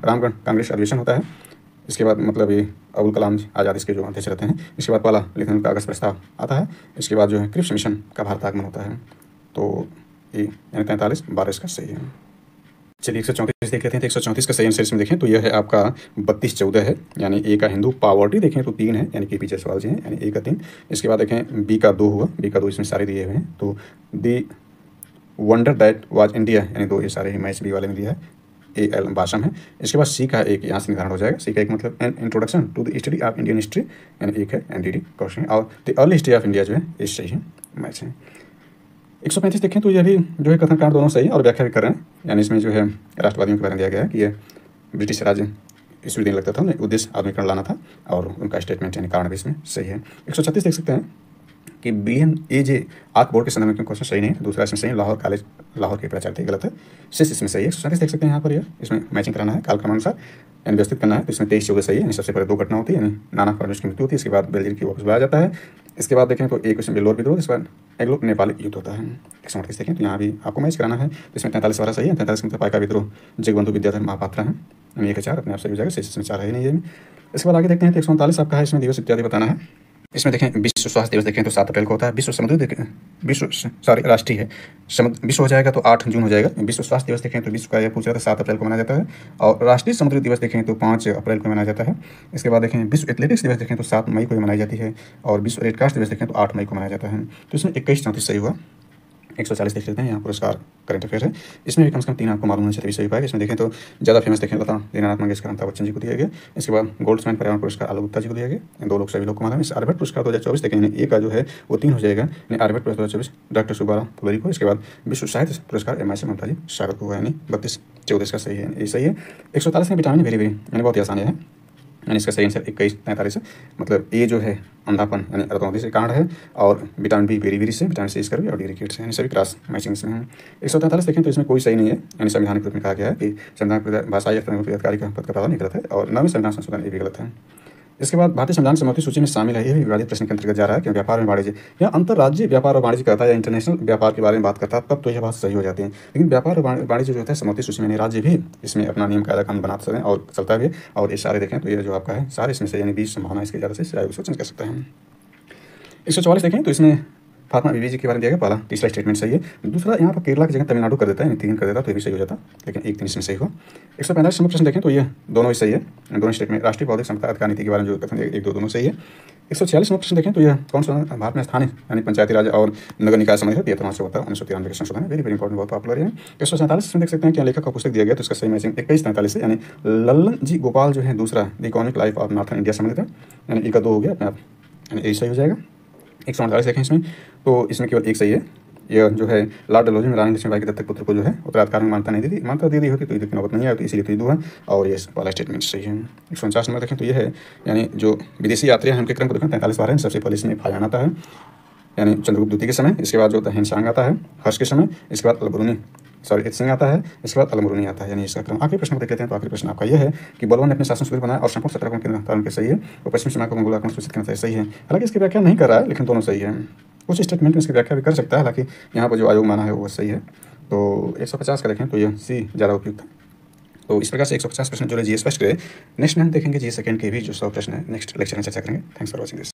रामगढ़ कांग्रेस अधिवेशन होता है। इसके बाद मतलब ये अबुल कलाम आज़ाद इसके जो अध्यक्ष रहते हैं। इसके बाद पहला लिखन कागज प्रस्ताव आता है। इसके बाद जो है क्रिप्स मिशन का भारत आगमन होता है। तो ये यानी 43-12 इसका सही है। चलिए 134 देख लेते हैं। तो 134 का सही आंसर इसमें देखें तो यह है आपका 32-14 है, यानी ए का हिंदू पावर्टी देखें तो 3 है, यानी के पीछे सवाल जी हैं, यानी ए का 3। इसके बाद देखें बी का 2 हुआ, बी का 2 इसमें सारे दिए हुए हैं। तो दी वंडर दैट वाज इंडिया, यानी 2 ये सारे ही मैच बी वाले में दिया है, AL भाषण है। इसके बाद सी का 1 यहाँ से निर्धारण हो जाएगा। सी का 1 मतलब an introduction to the study of Indian history, यानी 1 है NDD क्वेश्चन, और the early history of India जो है ये सही है, मैच है। 135 देखें तो यह भी जो है कथन कांड दोनों सही है और व्याख्या भी कर रहे हैं, यानी इसमें जो है राष्ट्रवादियों के बारे में दिया गया है कि ये ब्रिटिश राज्य ईस्वी दिन लगता था, उन्हें उद्देश्य आधुनिकरण लाना था, और उनका स्टेटमेंट यानी कारण भी इसमें सही है। 136 देख सकते हैं कि BNAJ आर्क बोर्ड के संदर्भ में क्वेश्चन सही नहीं है, दूसरा इसमें सही है, लाहौर कॉलेज लाहौर के प्राचार्य थे, गलत है, शेष इसमें सही है। 137 देख सकते हैं यहाँ पर, यह इसमें मैचिंग कराना है कालक्रमानुसार, यानी व्यवस्थित करना है। तो इसमें 23-14 सही है, यानी सबसे पहले 2 घटना होती है, यानी नाना फर्नेस की मृत्यु होती है, इसके बाद बेलजीर की वापस बुलाया जाता है। इसके बाद देखें तो एक इसमें बेलोर विद्रोह, इसके बाद एग्लो नेपाली युद्ध होता है। 138 देखें तो यहाँ भी आपको मैच कराना है। तो इसमें 43-12 सही है, 43 मतलब पाइका विद्रोह जगबंधु विद्याधर महापात्रा है, यानी 1 का 4 अपने आप सही हो जाएगा, शेष इसमें 4 है ही नहीं है। इसके बाद आगे देखते हैं तो 139 आपका है, इसमें दिवस इत्यादि बताना है। इसमें देखें विश्व स्वास्थ्य दिवस देखें तो 7 अप्रैल को होता है। राष्ट्रीय है, विश्व हो जाएगा तो 8 जून हो जाएगा। विश्व स्वास्थ्य दिवस देखें तो विश्व का यह पूछ रहा था 7 अप्रैल को मनाया जाता है, और राष्ट्रीय समुद्री दिवस देखें तो 5 अप्रैल को मनाया जाता है। इसके बाद देखें विश्व एथलेटिक्स दिवस देखें तो 7 मई को मनाई जाती है, और विश्व रेड क्रॉस दिवस देखें तो 8 मई को मनाया जाता है। तो इसमें 21-34 सही हुआ। 140 देख लेते हैं, यहाँ पुरस्कार करंट अफेयर है, इसमें भी कम से कम 3 आपको मालूम होना चाहिए सही पाएगा। इसमें देखें तो ज़्यादा फेमस देखें लता दीनानाथ मंगेशकर, अमिताभ बच्चन जी को दिया गया। इसके बाद गोल्डस्मैन पर्यावरण पुरस्कार आलू गुप्ता जी को दिया गया, 2 लोग सभी लोग को मालूम है। आर्यभट्ट पुरस्कार 2024 देखें, ए का जो है वो 3 हो जाएगा, यानी आर्यभट्ट पुरस्कार 2024 डॉक्टर सुब्बाराव फुलरी को। इसके बाद विश्व साहित्य पुरस्कार MIC ममता जी स्वागत को, यानी 32-14 का सही है, ये सही है। 143 में विटामिन वेरी यानी बहुत ही आसान है, यानी इसका सही आंसर 2143 है। मतलब ए जो है अंधापन यानी अर्धोंधी से कांड है, और विटामिन बी बेरी से, विटामिन सी स्कर्वी और डी रिकेट से, यानी सभी क्रॉस मैचिंग इसमें है। 143 देखें तो इसमें कोई सही नहीं है, यानी संविधानिक रूप में कहा गया है कि संविधान भाषाई अधिकारी का पद का प्रावधान गलत है, और न भी संविधान संशोधन ये भी गलत है। इसके बाद भारतीय संविधान समवर्ती सूची में शामिल है, ये भी विवादित प्रश्न के अंतर्गत जा रहा है कि व्यापार में वाणिज्य या अंतर्राज्यीय व्यापार और वाणिज्य करता है या इंटरनेशनल व्यापार के बारे में बात करता है, तब तो यह बात सही हो जाती है। लेकिन व्यापार और वाणिज्य जो होता है समवर्ती सूची में, राज्य भी इसमें अपना नियम कायदा कानून बना सकते हैं और चलता भी है, और ये सारे देखें तो ये जो आपका है सारे इसमें से, यानी 20 संभावना इसके ज़्यादा से उसको चेंज कर सकते हैं। 144 देखें तो इसमें फातिमा बीबी जी के बारे में दिया गया, पहला तीसरा स्टेटमेंट सही है। दूसरा यहाँ पर केरला की जगह तमिलनाडु कर देता है, यानी 3 कर देता तो ये भी सही हो जाता, लेकिन 1 3 इसमें सही हुआ। 145 नंबर प्रश्न देखें तो ये दोनों ही सही है, दोनों स्टेटमेंट राष्ट्रीय बौद्धिक संपदा अधिकार नीति के बारे में जो कथन 1 2 दोनों सही है। 146 नंबर प्रश्न देखें तो यह कौन सा भारत में स्थानीय यानी पंचायती राज और नगर निकाय संबंधित 13वां से होता है 1993 का संशोधन है, वेरी वेरी इंपॉर्टेंट, बहुत पॉपुलर है। 147 में देख सकते हैं कि लेखक का पुस्तक दिया गया तो इसका सही मैचिंग 2143 से, यानी लल्लन जी गोपाल जो है दूसरा the economic life of northern India संबंधित है, यानी इनका 2 हो गया अपने आप, यानी यही सही हो जाएगा। 148 देखें इसमें तो इसमें केवल एक सही है, यह जो है लॉर्ड डलहौजी में रानी लक्ष्मीबाई के दत्तक पुत्र को जो है उत्तराधिकार में मान्यता नहीं दी थी, मान्यता दी होती तो इधर नौबत नहीं आई, तो इसीलिए तो ये 2 है, और ये वाला स्टेटमेंट सही है। 149 नंबर देखें तो ये है, यानी जो विदेशी यात्री हैं उनके क्रम को देखें 43 बार है, सबसे पहले इसमें फायान आता है, यानी चंद्रगुप्त द्वितीय के समय, इसके बाद जो होता है हिंसांग आता है हर्ष के समय, इसके बाद अलबरूनी सिंह आता है, इसके बाद अलमरूनी आता है, यानी इसका क्रम। आखिरी प्रश्न को देख लेते हैं, तो आखिरी प्रश्न आपका यह है कि बलवान ने अपने शासन सुदृढ़ बनाया और संपूर्ण सत्ता को केंद्र के सही है, और पश्चिम सीमा को मंगोल आक्रमण सूचित करना सही है। हालांकि इसकी व्याख्या नहीं कर रहा है, लेकिन दोनों सही है। कुछ स्टेटमेंट में इसकी व्याख्या भी कर सकता है, हालांकि यहाँ पर जो आयोग माना है वो सही है। तो 150 का देखें तो यह सी ज़्यादा उपयुक्त है। तो इस प्रकार से 150 प्रश्न जो है जी स्पष्ट करे। नेक्स्ट में हम देखेंगे जी सेकंड के भी जो 100 प्रश्न है, नेक्स्ट लेक्चर में चर्चा करेंगे। Thanks for watching this.